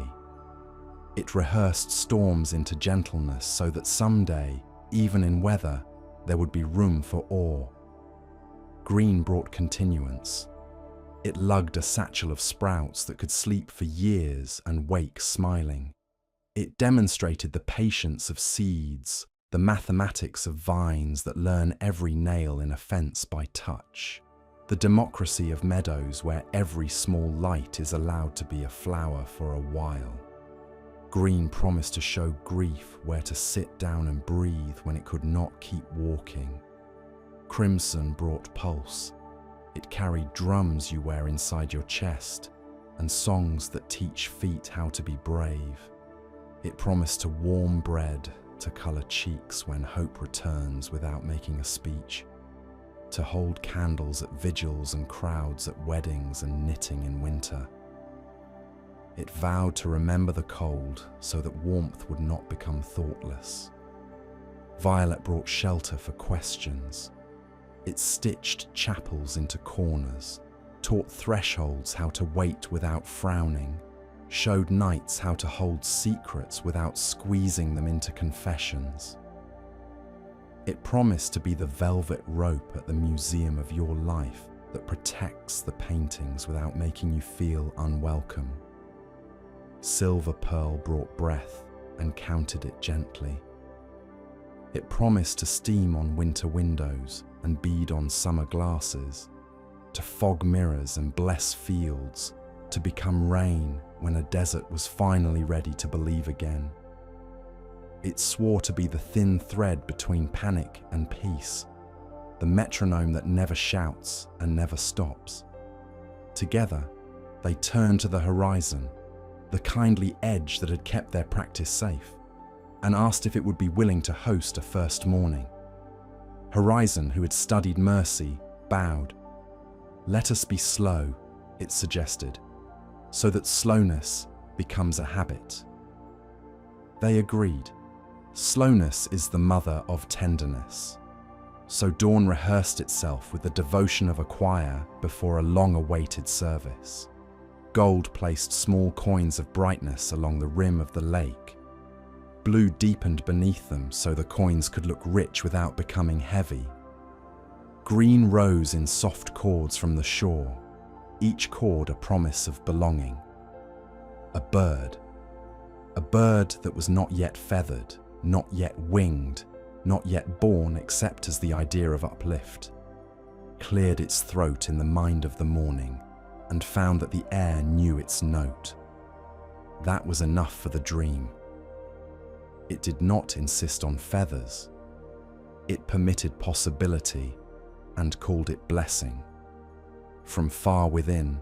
It rehearsed storms into gentleness so that someday, even in weather, there would be room for awe. Green brought continuance. It lugged a satchel of sprouts that could sleep for years and wake smiling. It demonstrated the patience of seeds, the mathematics of vines that learn every nail in a fence by touch, the democracy of meadows where every small light is allowed to be a flower for a while. Green promised to show grief where to sit down and breathe when it could not keep walking. Crimson brought pulse. It carried drums you wear inside your chest and songs that teach feet how to be brave. It promised to warm bread, to colour cheeks when hope returns without making a speech, to hold candles at vigils and crowds at weddings and knitting in winter. It vowed to remember the cold so that warmth would not become thoughtless. Violet brought shelter for questions. It stitched chapels into corners, taught thresholds how to wait without frowning, showed nights how to hold secrets without squeezing them into confessions. It promised to be the velvet rope at the museum of your life that protects the paintings without making you feel unwelcome. Silver pearl brought breath and counted it gently. It promised to steam on winter windows and bead on summer glasses, to fog mirrors and bless fields, to become rain when a desert was finally ready to believe again. It swore to be the thin thread between panic and peace, the metronome that never shouts and never stops. Together, they turned to the horizon, the kindly edge that had kept their practice safe, and asked if it would be willing to host a first morning. Horizon, who had studied mercy, bowed. "Let us be slow," it suggested, "so that slowness becomes a habit." They agreed. Slowness is the mother of tenderness. So dawn rehearsed itself with the devotion of a choir before a long-awaited service. Gold placed small coins of brightness along the rim of the lake. Blue deepened beneath them so the coins could look rich without becoming heavy. Green rose in soft chords from the shore, each chord a promise of belonging. A bird that was not yet feathered, not yet winged, not yet born except as the idea of uplift, cleared its throat in the mind of the morning and found that the air knew its note. That was enough for the dream. It did not insist on feathers. It permitted possibility and called it blessing. From far within,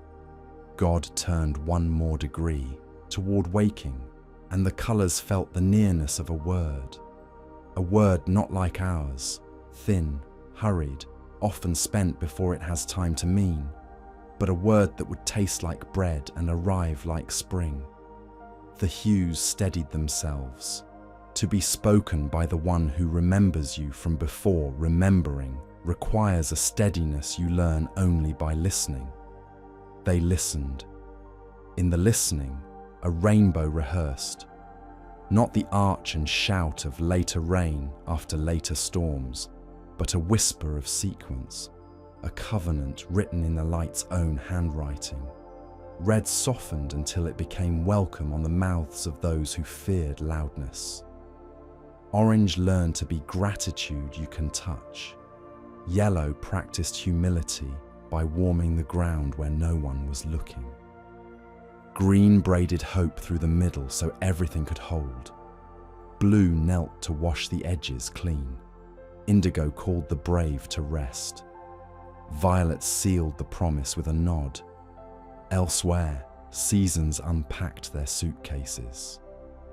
God turned one more degree toward waking, and the colours felt the nearness of a word not like ours, thin, hurried, often spent before it has time to mean, but a word that would taste like bread and arrive like spring. The hues steadied themselves. To be spoken by the one who remembers you from before remembering requires a steadiness you learn only by listening. They listened. In the listening, a rainbow rehearsed. Not the arch and shout of later rain after later storms, but a whisper of sequence, a covenant written in the light's own handwriting. Red softened until it became welcome on the mouths of those who feared loudness. Orange learned to be gratitude you can touch. Yellow practiced humility by warming the ground where no one was looking. Green braided hope through the middle so everything could hold. blue knelt to wash the edges clean. Indigo called the brave to rest. Violet sealed the promise with a nod. Elsewhere, seasons unpacked their suitcases.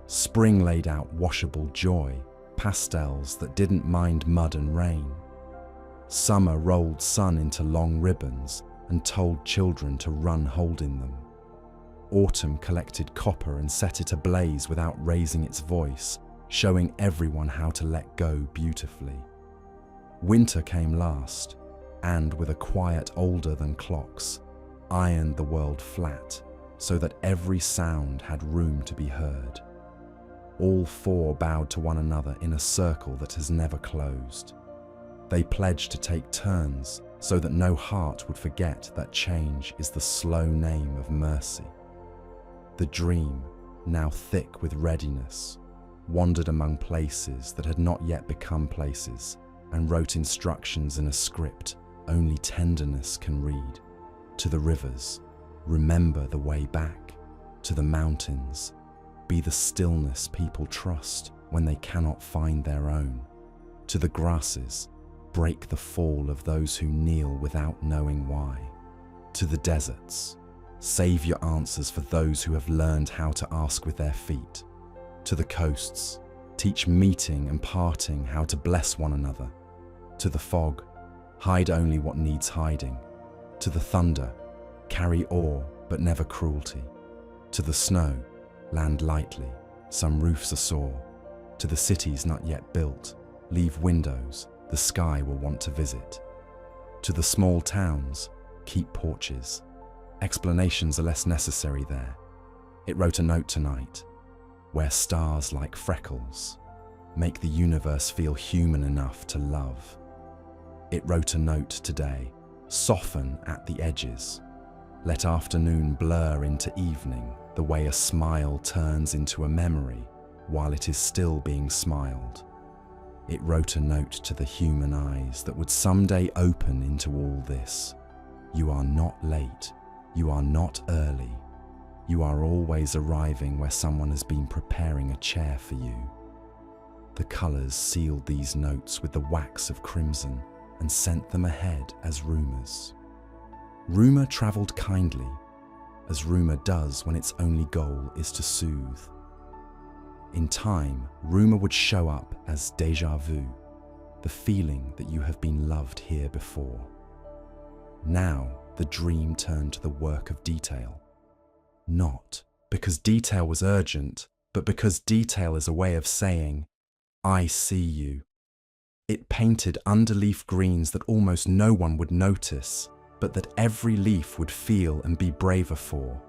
Spring laid out washable joy, pastels that didn't mind mud and rain. Summer rolled sun into long ribbons and told children to run holding them. Autumn collected copper and set it ablaze without raising its voice, showing everyone how to let go beautifully. Winter came last, and with a quiet older than clocks, ironed the world flat so that every sound had room to be heard. All four bowed to one another in a circle that has never closed. They pledged to take turns so that no heart would forget that change is the slow name of mercy. The dream, now thick with readiness, wandered among places that had not yet become places and wrote instructions in a script only tenderness can read. To the rivers, remember the way back. To the mountains, be the stillness people trust when they cannot find their own. To the grasses, break the fall of those who kneel without knowing why. To the deserts, save your answers for those who have learned how to ask with their feet. To the coasts, teach meeting and parting how to bless one another. To the fog, hide only what needs hiding. To the thunder, carry awe but never cruelty. To the snow, land lightly, some roofs are sore. To the cities not yet built, leave windows the sky will want to visit. To the small towns, keep porches. Explanations are less necessary there. It wrote a note tonight, where stars like freckles make the universe feel human enough to love. It wrote a note today, soften at the edges. Let afternoon blur into evening the way a smile turns into a memory while it is still being smiled. It wrote a note to the human eyes that would someday open into all this. You are not late. You are not early. You are always arriving where someone has been preparing a chair for you. The colours sealed these notes with the wax of crimson and sent them ahead as rumours. Rumour travelled kindly, as rumour does when its only goal is to soothe. In time, rumour would show up as déjà vu, the feeling that you have been loved here before. Now, the dream turned to the work of detail. Not because detail was urgent, but because detail is a way of saying, I see you. It painted underleaf greens that almost no one would notice, but that every leaf would feel and be braver for.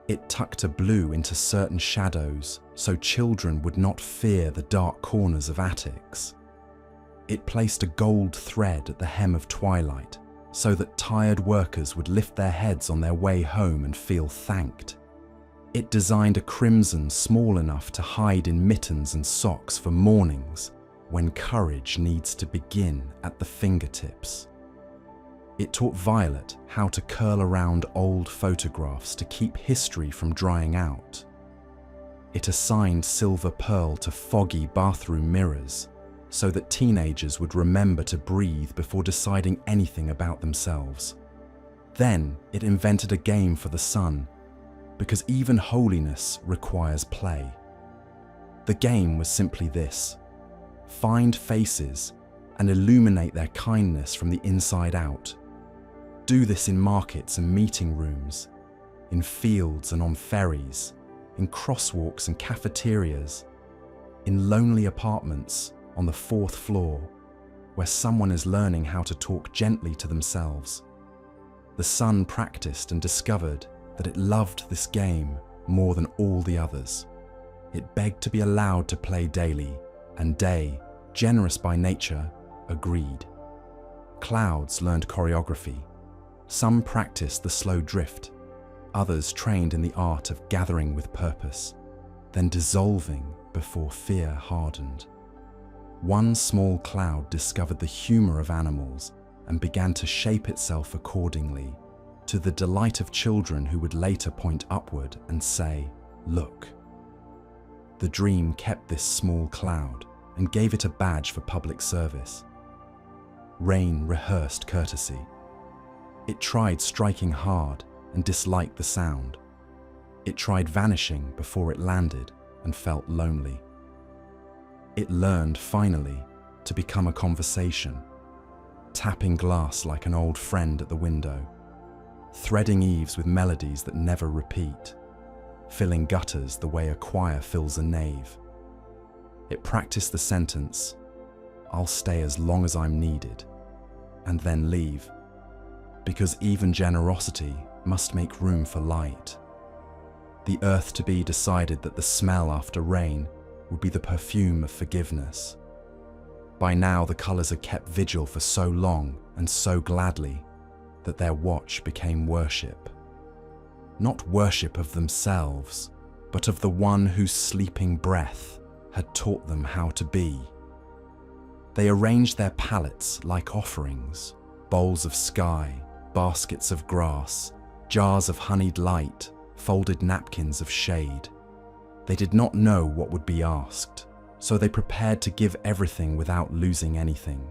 It tucked a blue into certain shadows so children would not fear the dark corners of attics. It placed a gold thread at the hem of twilight so that tired workers would lift their heads on their way home and feel thanked. It designed a crimson small enough to hide in mittens and socks for mornings when courage needs to begin at the fingertips. It taught Violet how to curl around old photographs to keep history from drying out. It assigned silver pearl to foggy bathroom mirrors so that teenagers would remember to breathe before deciding anything about themselves. Then it invented a game for the sun, because even holiness requires play. The game was simply this: find faces and illuminate their kindness from the inside out. Do this in markets and meeting rooms, in fields and on ferries, in crosswalks and cafeterias, in lonely apartments on the 4th floor, where someone is learning how to talk gently to themselves. The sun practiced and discovered that it loved this game more than all the others. It begged to be allowed to play daily, and Day, generous by nature, agreed. Clouds learned choreography. Some practiced the slow drift. Others trained in the art of gathering with purpose, then dissolving before fear hardened. One small cloud discovered the humour of animals and began to shape itself accordingly, to the delight of children who would later point upward and say, "Look." The dream kept this small cloud and gave it a badge for public service. Rain rehearsed courtesy. It tried striking hard and disliked the sound. It tried vanishing before it landed and felt lonely. It learned, finally, to become a conversation, tapping glass like an old friend at the window, threading eaves with melodies that never repeat, filling gutters the way a choir fills a nave. It practiced the sentence, "I'll stay as long as I'm needed," and then leave, because even generosity must make room for light. The earth-to-be decided that the smell after rain would be the perfume of forgiveness. By now, the colours had kept vigil for so long and so gladly that their watch became worship. Not worship of themselves, but of the one whose sleeping breath had taught them how to be. They arranged their palettes like offerings, bowls of sky, baskets of grass, jars of honeyed light, folded napkins of shade. They did not know what would be asked, so they prepared to give everything without losing anything.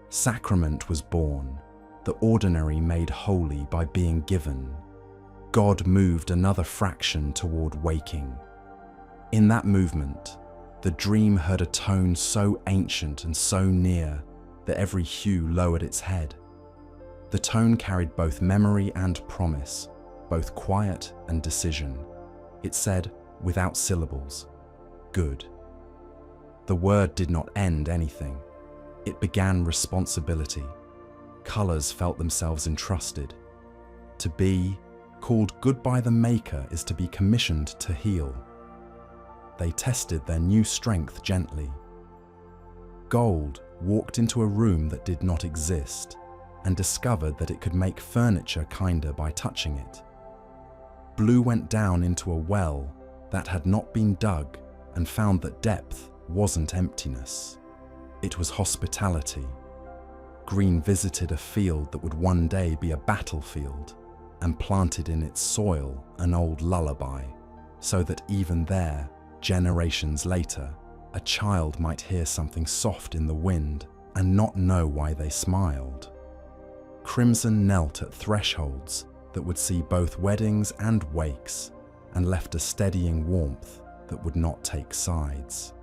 Sacrament was born, the ordinary made holy by being given. God moved another fraction toward waking. In that movement, the dream heard a tone so ancient and so near that every hue lowered its head. The tone carried both memory and promise, both quiet and decision. It said, without syllables, "Good." The word did not end anything. It began responsibility. Colours felt themselves entrusted. To be called good by the Maker is to be commissioned to heal. They tested their new strength gently. Gold walked into a room that did not exist and discovered that it could make furniture kinder by touching it. Blue went down into a well that had not been dug and found that depth wasn't emptiness. It was hospitality. Green visited a field that would one day be a battlefield and planted in its soil an old lullaby, so that even there, generations later, a child might hear something soft in the wind and not know why they smiled. Crimson knelt at thresholds that would see both weddings and wakes and left a steadying warmth that would not take sides.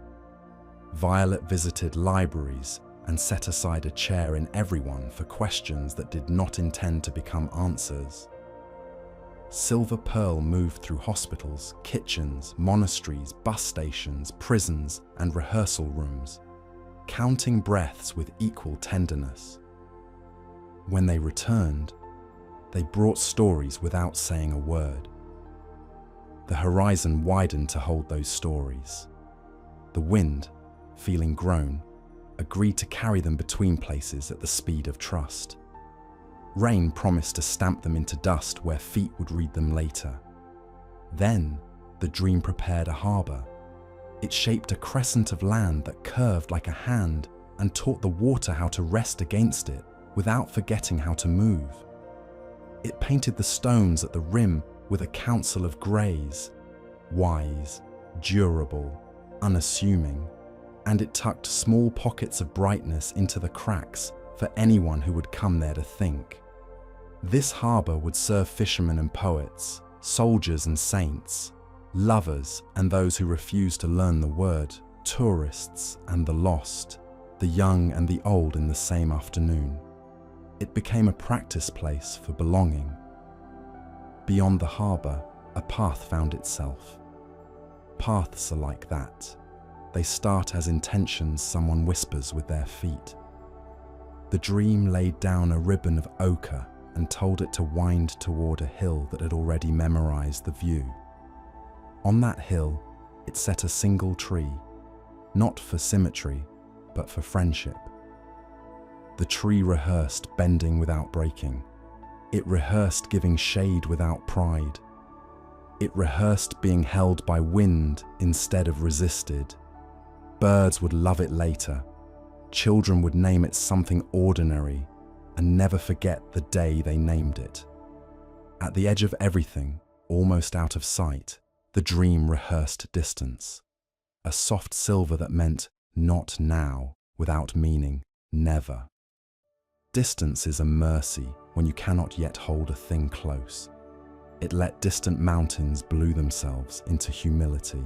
Violet visited libraries and set aside a chair in everyone for questions that did not intend to become answers. Silver Pearl moved through hospitals, kitchens, monasteries, bus stations, prisons, and rehearsal rooms, counting breaths with equal tenderness. When they returned, they brought stories without saying a word. The horizon widened to hold those stories. The wind, feeling grown, agreed to carry them between places at the speed of trust. Rain promised to stamp them into dust where feet would read them later. Then, the dream prepared a harbour. It shaped a crescent of land that curved like a hand and taught the water how to rest against it without forgetting how to move. It painted the stones at the rim with a council of greys, wise, durable, unassuming, and it tucked small pockets of brightness into the cracks for anyone who would come there to think. This harbour would serve fishermen and poets, soldiers and saints, lovers and those who refused to learn the word, tourists and the lost, the young and the old in the same afternoon. It became a practice place for belonging. Beyond the harbour, a path found itself. Paths are like that. They start as intentions someone whispers with their feet. The dream laid down a ribbon of ochre and told it to wind toward a hill that had already memorized the view. On that hill, it set a single tree, not for symmetry, but for friendship. The tree rehearsed bending without breaking. It rehearsed giving shade without pride. It rehearsed being held by wind instead of resisted. Birds would love it later. Children would name it something ordinary and never forget the day they named it. At the edge of everything, almost out of sight, the dream rehearsed distance. a soft silver that meant not now, without meaning never. Distance is a mercy when you cannot yet hold a thing close. It let distant mountains blue themselves into humility.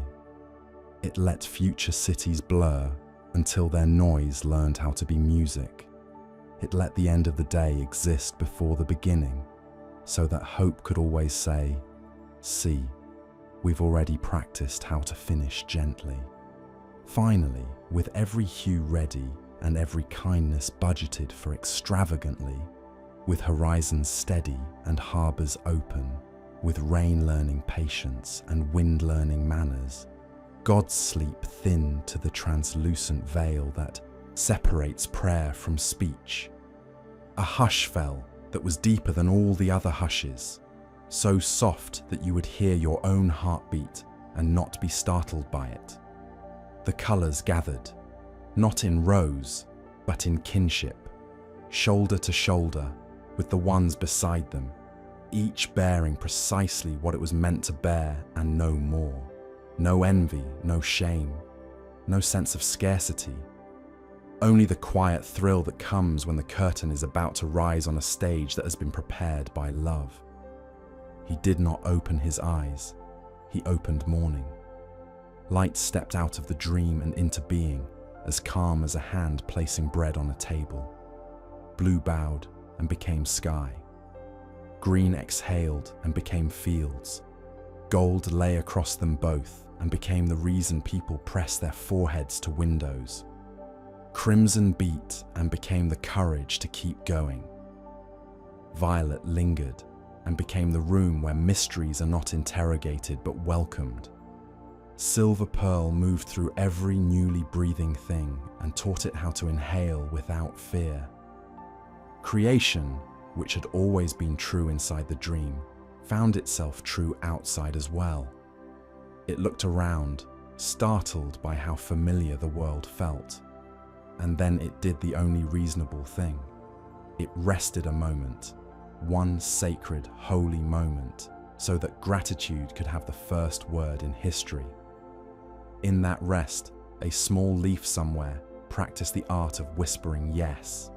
It let future cities blur until their noise learned how to be music. It let the end of the day exist before the beginning, so that hope could always say, "See, we've already practiced how to finish gently." Finally, with every hue ready and every kindness budgeted for extravagantly, with horizons steady and harbours open, with rain learning patience and wind learning manners, God's sleep thinned to the translucent veil that separates prayer from speech. A hush fell that was deeper than all the other hushes, so soft that you would hear your own heartbeat and not be startled by it. The colours gathered, not in rows, but in kinship, shoulder to shoulder with the ones beside them, each bearing precisely what it was meant to bear and no more. No envy, no shame, no sense of scarcity. Only the quiet thrill that comes when the curtain is about to rise on a stage that has been prepared by love. He did not open his eyes, he opened morning. Light stepped out of the dream and into being, as calm as a hand placing bread on a table. Blue bowed and became sky. Green exhaled and became fields. Gold lay across them both and became the reason people press their foreheads to windows. Crimson beat and became the courage to keep going. Violet lingered and became the room where mysteries are not interrogated but welcomed. Silver pearl moved through every newly breathing thing and taught it how to inhale without fear. Creation, which had always been true inside the dream, found itself true outside as well. It looked around, startled by how familiar the world felt. And then it did the only reasonable thing. It rested a moment, one sacred, holy moment, so that gratitude could have the first word in history. In that rest, a small leaf somewhere practiced the art of whispering yes,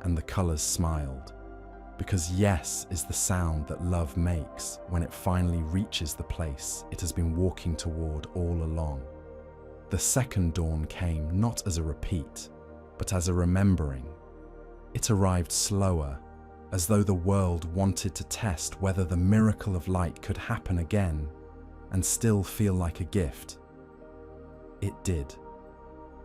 and the colours smiled. Because yes is the sound that love makes when it finally reaches the place it has been walking toward all along. The second dawn came not as a repeat, but as a remembering. It arrived slower, as though the world wanted to test whether the miracle of light could happen again and still feel like a gift. It did.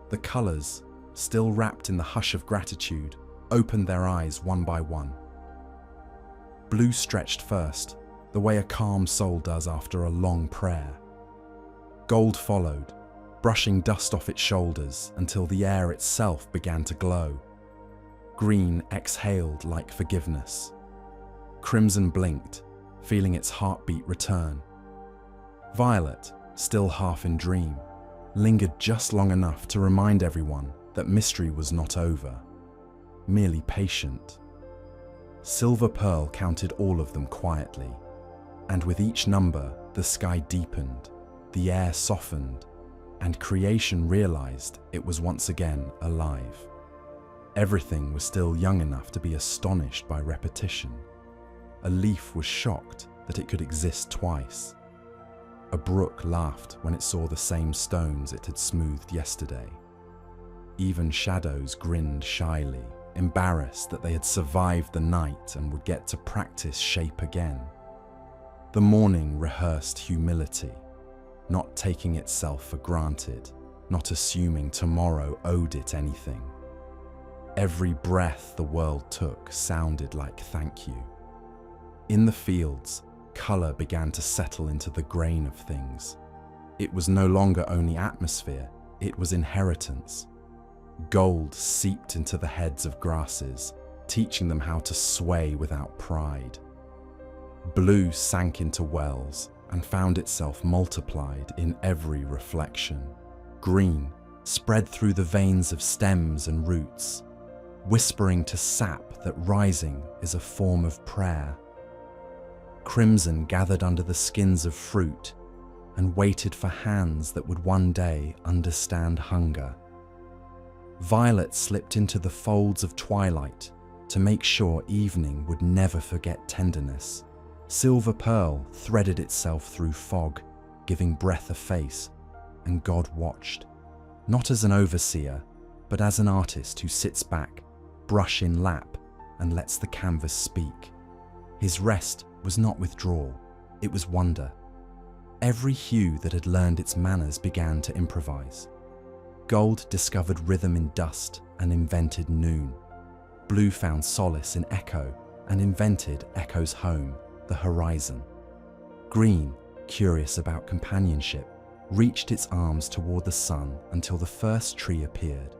The colours, still wrapped in the hush of gratitude, opened their eyes one by one. Blue stretched first, the way a calm soul does after a long prayer. Gold followed, brushing dust off its shoulders until the air itself began to glow. Green exhaled like forgiveness. Crimson blinked, feeling its heartbeat return. Violet, still half in dream, lingered just long enough to remind everyone that mystery was not over, merely patient. Silver Pearl counted all of them quietly, and with each number the sky deepened, the air softened, and creation realized it was once again alive. Everything was still young enough to be astonished by repetition. A leaf was shocked that it could exist twice. A brook laughed when it saw the same stones it had smoothed yesterday. Even shadows grinned shyly, embarrassed that they had survived the night and would get to practice shape again. The morning rehearsed humility, not taking itself for granted, not assuming tomorrow owed it anything. Every breath the world took sounded like thank you. In the fields, colour began to settle into the grain of things. It was no longer only atmosphere, it was inheritance. Gold seeped into the heads of grasses, teaching them how to sway without pride. Blue sank into wells and found itself multiplied in every reflection. Green spread through the veins of stems and roots, whispering to sap that rising is a form of prayer. Crimson gathered under the skins of fruit and waited for hands that would one day understand hunger. Violet slipped into the folds of twilight to make sure evening would never forget tenderness. Silver pearl threaded itself through fog, giving breath a face, and God watched, not as an overseer, but as an artist who sits back, brush in lap, and lets the canvas speak. His rest was not withdrawal, it was wonder. Every hue that had learned its manners began to improvise. Gold discovered rhythm in dust and invented noon. Blue found solace in echo and invented echo's home, the horizon. Green, curious about companionship, reached its arms toward the sun until the first tree appeared,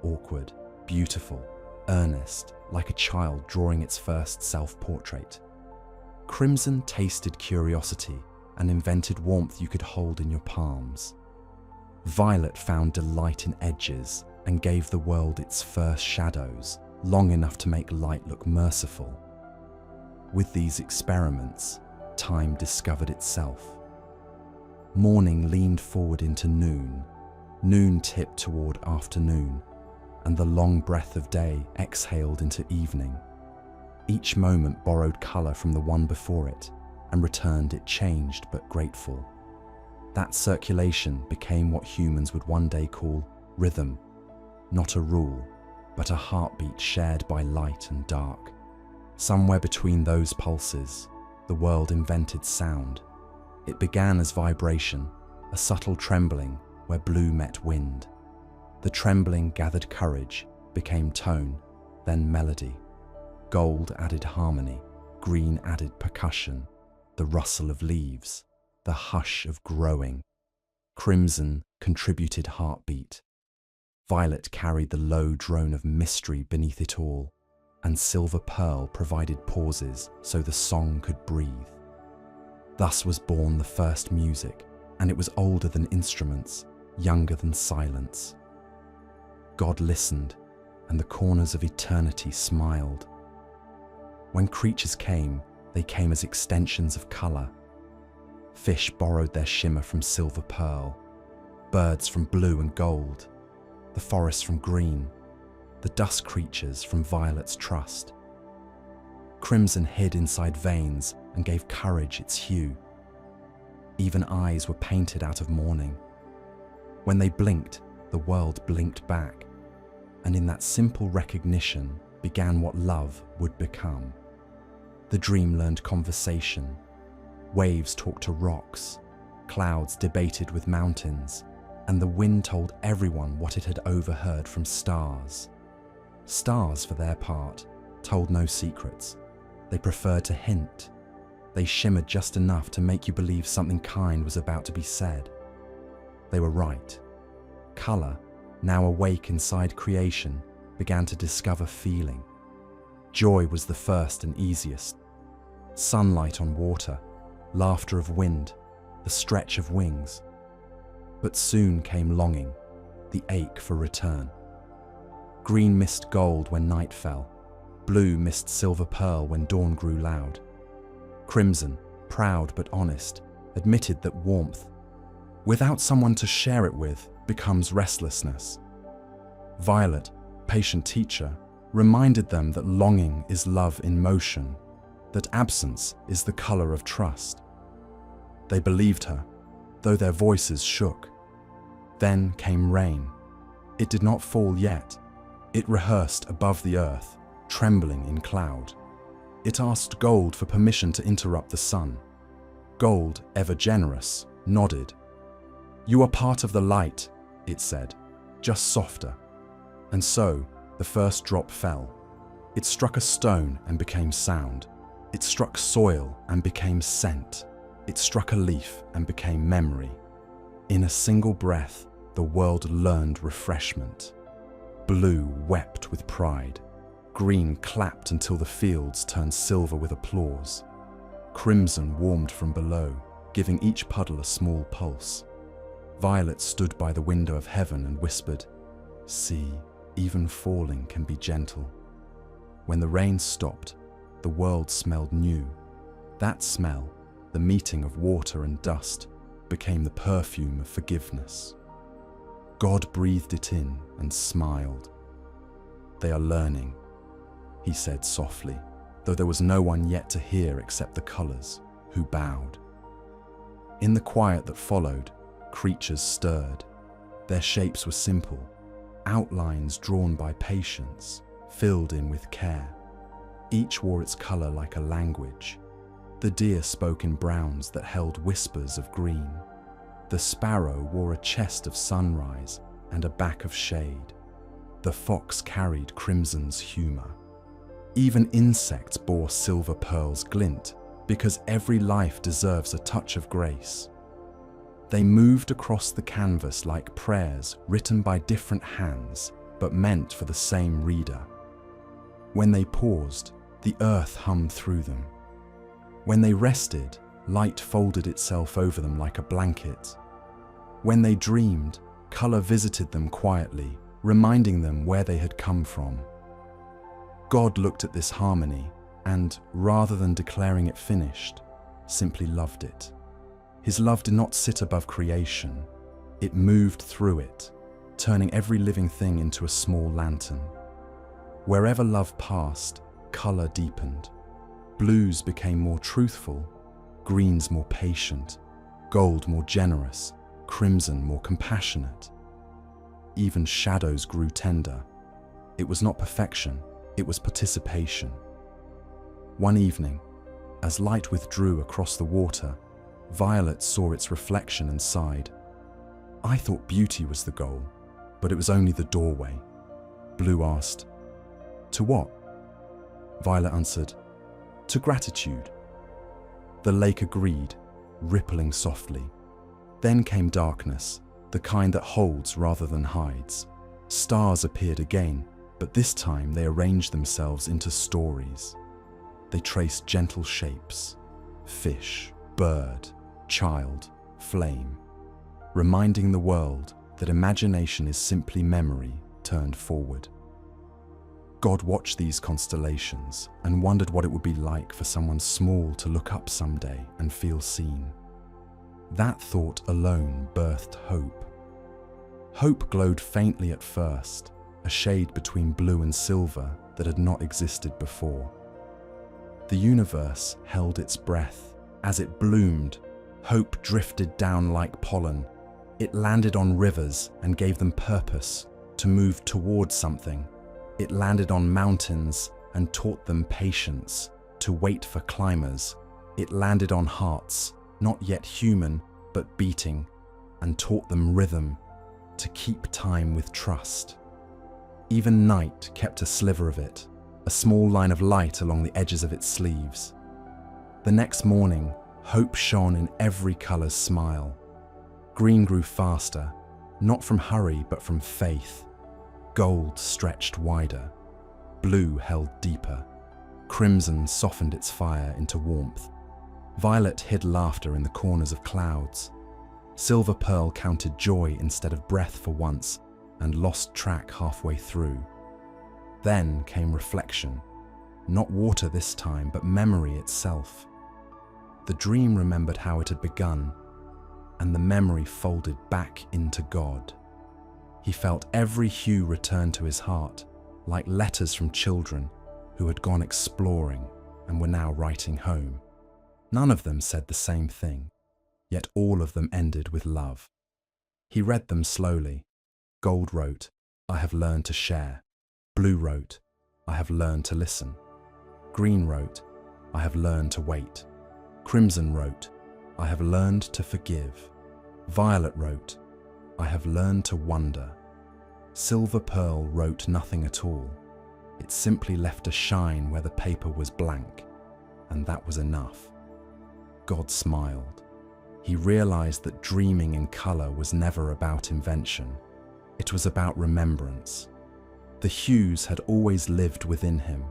awkward, beautiful, earnest, like a child drawing its first self-portrait. Crimson tasted curiosity and invented warmth you could hold in your palms. Violet found delight in edges and gave the world its first shadows, long enough to make light look merciful. With these experiments, time discovered itself. Morning leaned forward into noon, noon tipped toward afternoon, and the long breath of day exhaled into evening. Each moment borrowed color from the one before it and returned it changed but grateful. That circulation became what humans would one day call rhythm, not a rule, but a heartbeat shared by light and dark. Somewhere between those pulses, the world invented sound. It began as vibration, a subtle trembling where blue met wind. The trembling gathered courage, became tone, then melody. Gold added harmony, green added percussion, the rustle of leaves, the hush of growing. Crimson contributed heartbeat. Violet carried the low drone of mystery beneath it all, and silver pearl provided pauses so the song could breathe. Thus was born the first music, and it was older than instruments, younger than silence. God listened, and the corners of eternity smiled. When creatures came, they came as extensions of color. Fish borrowed their shimmer from silver pearl, birds from blue and gold, the forest from green, the dust creatures from violet's trust. Crimson hid inside veins and gave courage its hue. Even eyes were painted out of mourning. When they blinked, the world blinked back, and in that simple recognition began what love would become. The dream learned conversation. Waves talked to rocks, clouds debated with mountains, and the wind told everyone what it had overheard from stars. Stars, for their part, told no secrets. They preferred to hint. They shimmered just enough to make you believe something kind was about to be said. They were right. Color, now awake inside creation, began to discover feeling. Joy was the first and easiest. Sunlight on water, laughter of wind, the stretch of wings. But soon came longing, the ache for return. Green missed gold when night fell. Blue missed silver pearl when dawn grew loud. Crimson, proud but honest, admitted that warmth, without someone to share it with, becomes restlessness. Violet, patient teacher, reminded them that longing is love in motion, that absence is the color of trust. They believed her, though their voices shook. Then came rain. It did not fall yet. It rehearsed above the earth, trembling in cloud. It asked gold for permission to interrupt the sun. Gold, ever generous, nodded. "You are part of the light," it said, just softer. And so, the first drop fell. It struck a stone and became sound. It struck soil and became scent. It struck a leaf and became memory. In a single breath, the world learned refreshment. Blue wept with pride. Green clapped until the fields turned silver with applause. Crimson warmed from below, giving each puddle a small pulse. Violet stood by the window of heaven and whispered, "See, even falling can be gentle." When the rain stopped, the world smelled new. That smell, the meeting of water and dust, became the perfume of forgiveness. God breathed it in and smiled. "They are learning," he said softly, though there was no one yet to hear except the colors, who bowed. In the quiet that followed, creatures stirred. Their shapes were simple, outlines drawn by patience, filled in with care. Each wore its color like a language. The deer spoke in browns that held whispers of green. The sparrow wore a chest of sunrise and a back of shade. The fox carried crimson's humor. Even insects bore silver pearls glint, because every life deserves a touch of grace. They moved across the canvas like prayers written by different hands, but meant for the same reader. When they paused, the earth hummed through them. When they rested, light folded itself over them like a blanket. When they dreamed, color visited them quietly, reminding them where they had come from. God looked at this harmony and, rather than declaring it finished, simply loved it. His love did not sit above creation. It moved through it, turning every living thing into a small lantern. Wherever love passed, color deepened. Blues became more truthful, greens more patient, gold more generous, crimson more compassionate. Even shadows grew tender. It was not perfection, it was participation. One evening, as light withdrew across the water, Violet saw its reflection and sighed. "I thought beauty was the goal, but it was only the doorway." Blue asked, "To what?" Violet answered, "To gratitude." The lake agreed, rippling softly. Then came darkness, the kind that holds rather than hides. Stars appeared again, but this time they arranged themselves into stories. They traced gentle shapes: fish, bird, child, flame, reminding the world that imagination is simply memory turned forward. God watched these constellations and wondered what it would be like for someone small to look up someday and feel seen. That thought alone birthed hope. Hope glowed faintly at first, a shade between blue and silver that had not existed before. The universe held its breath. As it bloomed, hope drifted down like pollen. It landed on rivers and gave them purpose, to move towards something. It landed on mountains and taught them patience, to wait for climbers. It landed on hearts, not yet human, but beating, and taught them rhythm, to keep time with trust. Even night kept a sliver of it, a small line of light along the edges of its sleeves. The next morning, hope shone in every color's smile. Green grew faster, not from hurry but from faith. Gold stretched wider. Blue held deeper. Crimson softened its fire into warmth. Violet hid laughter in the corners of clouds. Silver pearl counted joy instead of breath for once and lost track halfway through. Then came reflection. Not water this time, but memory itself. The dream remembered how it had begun, and the memory folded back into God. He felt every hue return to his heart, like letters from children who had gone exploring and were now writing home. None of them said the same thing, yet all of them ended with love. He read them slowly. Gold wrote, "I have learned to share." Blue wrote, "I have learned to listen." Green wrote, "I have learned to wait." Crimson wrote, "I have learned to forgive." Violet wrote, "I have learned to wonder." Silver pearl wrote nothing at all. It simply left a shine where the paper was blank, and that was enough. God smiled. He realized that dreaming in color was never about invention. It was about remembrance. The hues had always lived within him.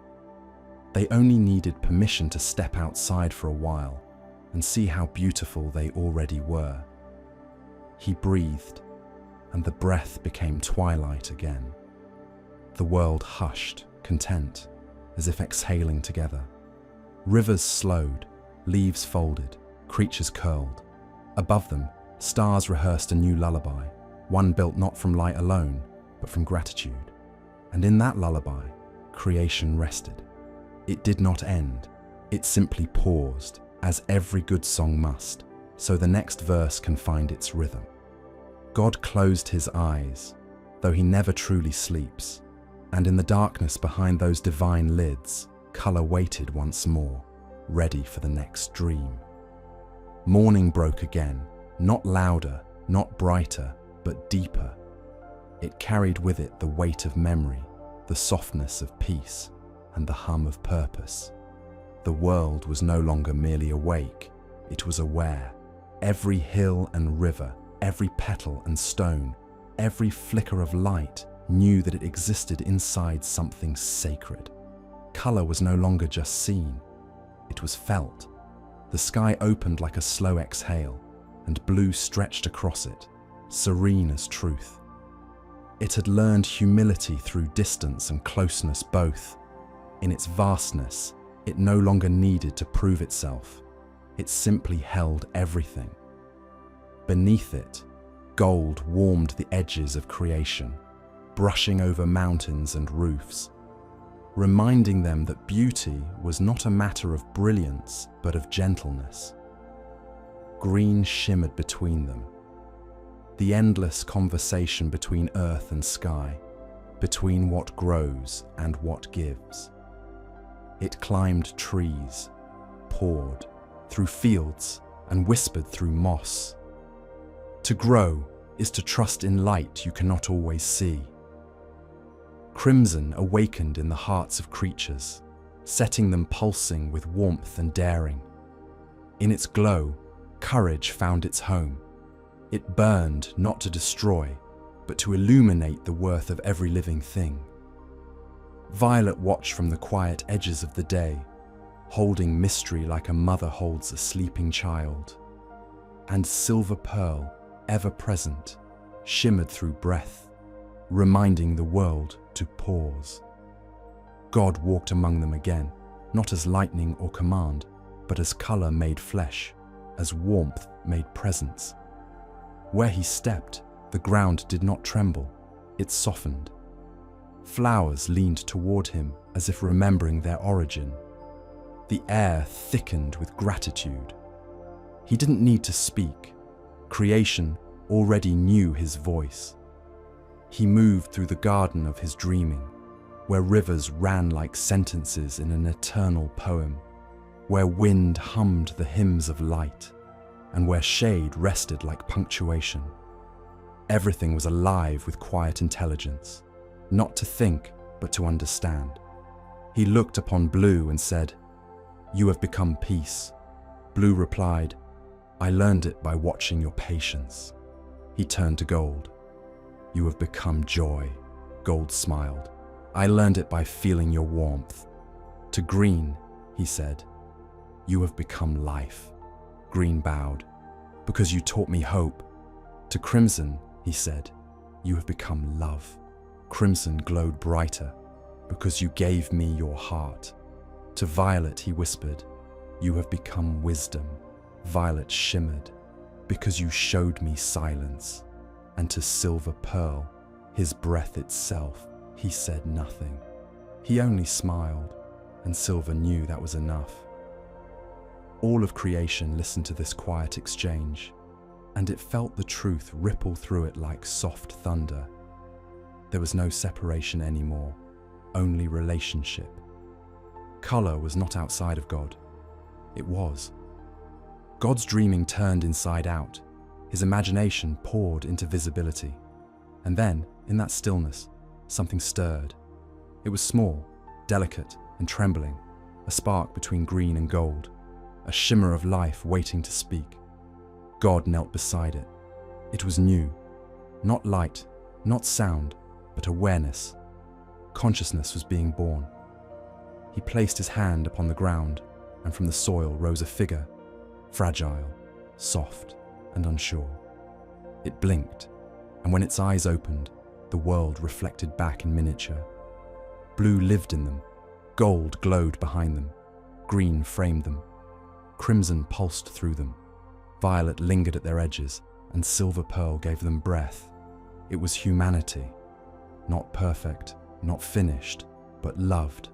They only needed permission to step outside for a while and see how beautiful they already were. He breathed, and the breath became twilight again. The world hushed, content, as if exhaling together. Rivers slowed, leaves folded, creatures curled. Above them, Stars rehearsed a new lullaby, one built not from light alone, but from gratitude. And in that lullaby, creation rested. It did not end. It simply paused, as every good song must, so the next verse can find its rhythm. God closed his eyes, though he never truly sleeps, and in the darkness behind those divine lids, color waited once more, ready for the next dream. Morning broke again, not louder, not brighter, but deeper. It carried with it the weight of memory, the softness of peace, and the hum of purpose. The world was no longer merely awake, it was aware. Every hill and river, every petal and stone, every flicker of light knew that it existed inside something sacred. Color was no longer just seen, it was felt. The sky opened like a slow exhale, and blue stretched across it, serene as truth. It had learned humility through distance and closeness both. In its vastness, it no longer needed to prove itself. It simply held everything. Beneath it, gold warmed the edges of creation, brushing over mountains and roofs, reminding them that beauty was not a matter of brilliance, but of gentleness. Green shimmered between them. The endless conversation between earth and sky, between what grows and what gives. It climbed trees, poured through fields, and whispered through moss. To grow is to trust in light you cannot always see. Crimson awakened in the hearts of creatures, setting them pulsing with warmth and daring. In its glow, courage found its home. It burned not to destroy, but to illuminate the worth of every living thing. Violet watched from the quiet edges of the day, holding mystery like a mother holds a sleeping child. And silver pearl, ever present, shimmered through breath, reminding the world to pause. God walked among them again, not as lightning or command, but as color made flesh, as warmth made presence. Where he stepped, the ground did not tremble, it softened. Flowers leaned toward him as if remembering their origin. The air thickened with gratitude. He didn't need to speak. Creation already knew his voice. He moved through the garden of his dreaming, where rivers ran like sentences in an eternal poem, where wind hummed the hymns of light, and where shade rested like punctuation. Everything was alive with quiet intelligence, not to think, but to understand. He looked upon Blue and said, "You have become peace." Blue replied, "I learned it by watching your patience." He turned to Gold. "You have become joy." Gold smiled. "I learned it by feeling your warmth." To Green, he said, "You have become life." Green bowed. "Because you taught me hope." To Crimson, he said, "You have become love." Crimson glowed brighter. "Because you gave me your heart." To Violet, he whispered, "You have become wisdom." Violet shimmered. "Because you showed me silence." And to Silver Pearl, his breath itself, he said nothing. He only smiled, and Silver knew that was enough. All of creation listened to this quiet exchange, and it felt the truth ripple through it like soft thunder. There was no separation anymore, only relationship. Color was not outside of God. It was. God's dreaming turned inside out. His imagination poured into visibility. And then, in that stillness, something stirred. It was small, delicate, and trembling, a spark between green and gold, a shimmer of life waiting to speak. God knelt beside it. It was new. Not light, not sound, but awareness. Consciousness was being born. He placed his hand upon the ground, and from the soil rose a figure, fragile, soft, and unsure. It blinked, and when its eyes opened, the world reflected back in miniature. Blue lived in them, gold glowed behind them, green framed them, crimson pulsed through them, violet lingered at their edges, and silver pearl gave them breath. It was humanity, not perfect, not finished, but loved.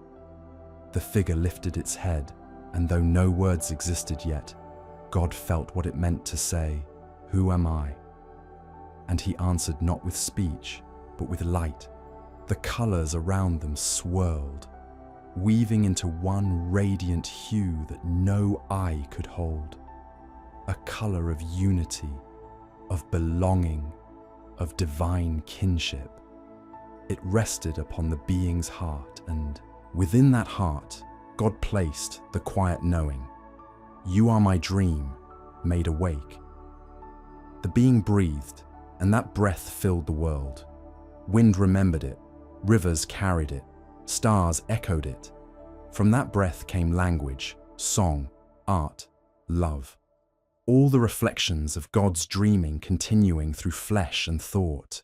The figure lifted its head, and though no words existed yet, God felt what it meant to say, "Who am I?" And he answered not with speech, but with light. The colors around them swirled, weaving into one radiant hue that no eye could hold. A color of unity, of belonging, of divine kinship. It rested upon the being's heart, and within that heart, God placed the quiet knowing. You are my dream, made awake. The being breathed, and that breath filled the world. Wind remembered it, rivers carried it, stars echoed it. From that breath came language, song, art, love. All the reflections of God's dreaming continuing through flesh and thought.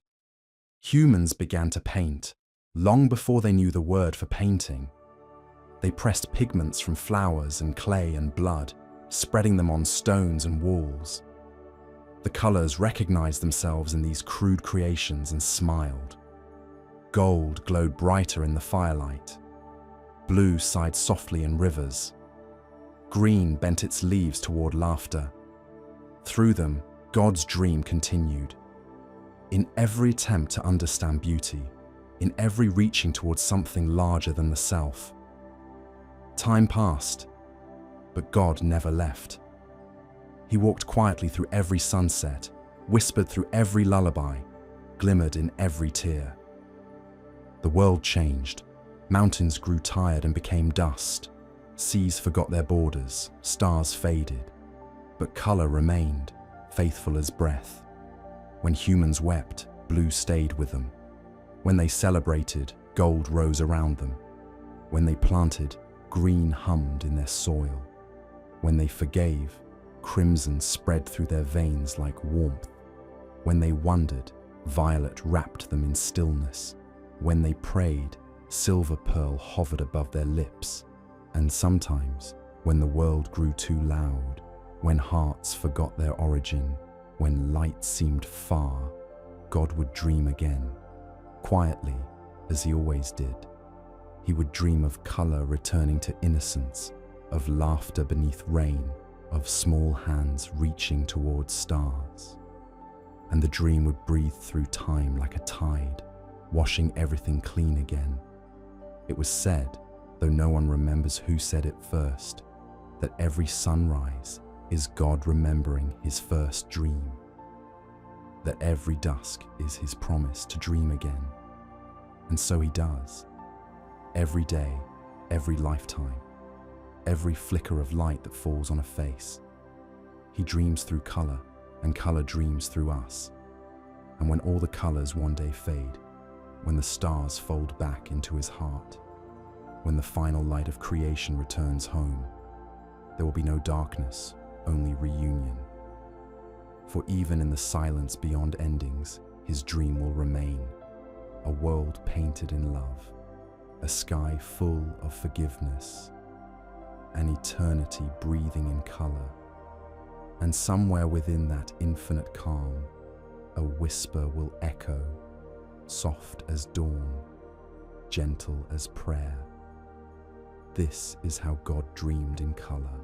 Humans began to paint, long before they knew the word for painting. They pressed pigments from flowers and clay and blood, spreading them on stones and walls. The colors recognized themselves in these crude creations and smiled. Gold glowed brighter in the firelight. Blue sighed softly in rivers. Green bent its leaves toward laughter. Through them, God's dream continued. In every attempt to understand beauty, in every reaching towards something larger than the self. Time passed, but God never left. He walked quietly through every sunset, whispered through every lullaby, glimmered in every tear. The world changed. Mountains grew tired and became dust. Seas forgot their borders, stars faded. But color remained, faithful as breath. When humans wept, blue stayed with them. When they celebrated, gold rose around them. When they planted, green hummed in their soil. When they forgave, crimson spread through their veins like warmth. When they wondered, violet wrapped them in stillness. When they prayed, silver pearl hovered above their lips. And sometimes, when the world grew too loud, when hearts forgot their origin, when light seemed far, God would dream again, quietly, as he always did. He would dream of color returning to innocence, of laughter beneath rain, of small hands reaching towards stars. And the dream would breathe through time like a tide, washing everything clean again. It was said, though no one remembers who said it first, that every sunrise is God remembering his first dream. That every dusk is his promise to dream again. And so he does. Every day, every lifetime, every flicker of light that falls on a face. He dreams through color, and color dreams through us. And when all the colors one day fade, when the stars fold back into his heart, when the final light of creation returns home, there will be no darkness, only reunion. For even in the silence beyond endings, his dream will remain. A world painted in love, a sky full of forgiveness, an eternity breathing in color. And somewhere within that infinite calm, a whisper will echo, soft as dawn, gentle as prayer. This is how God dreamed in color.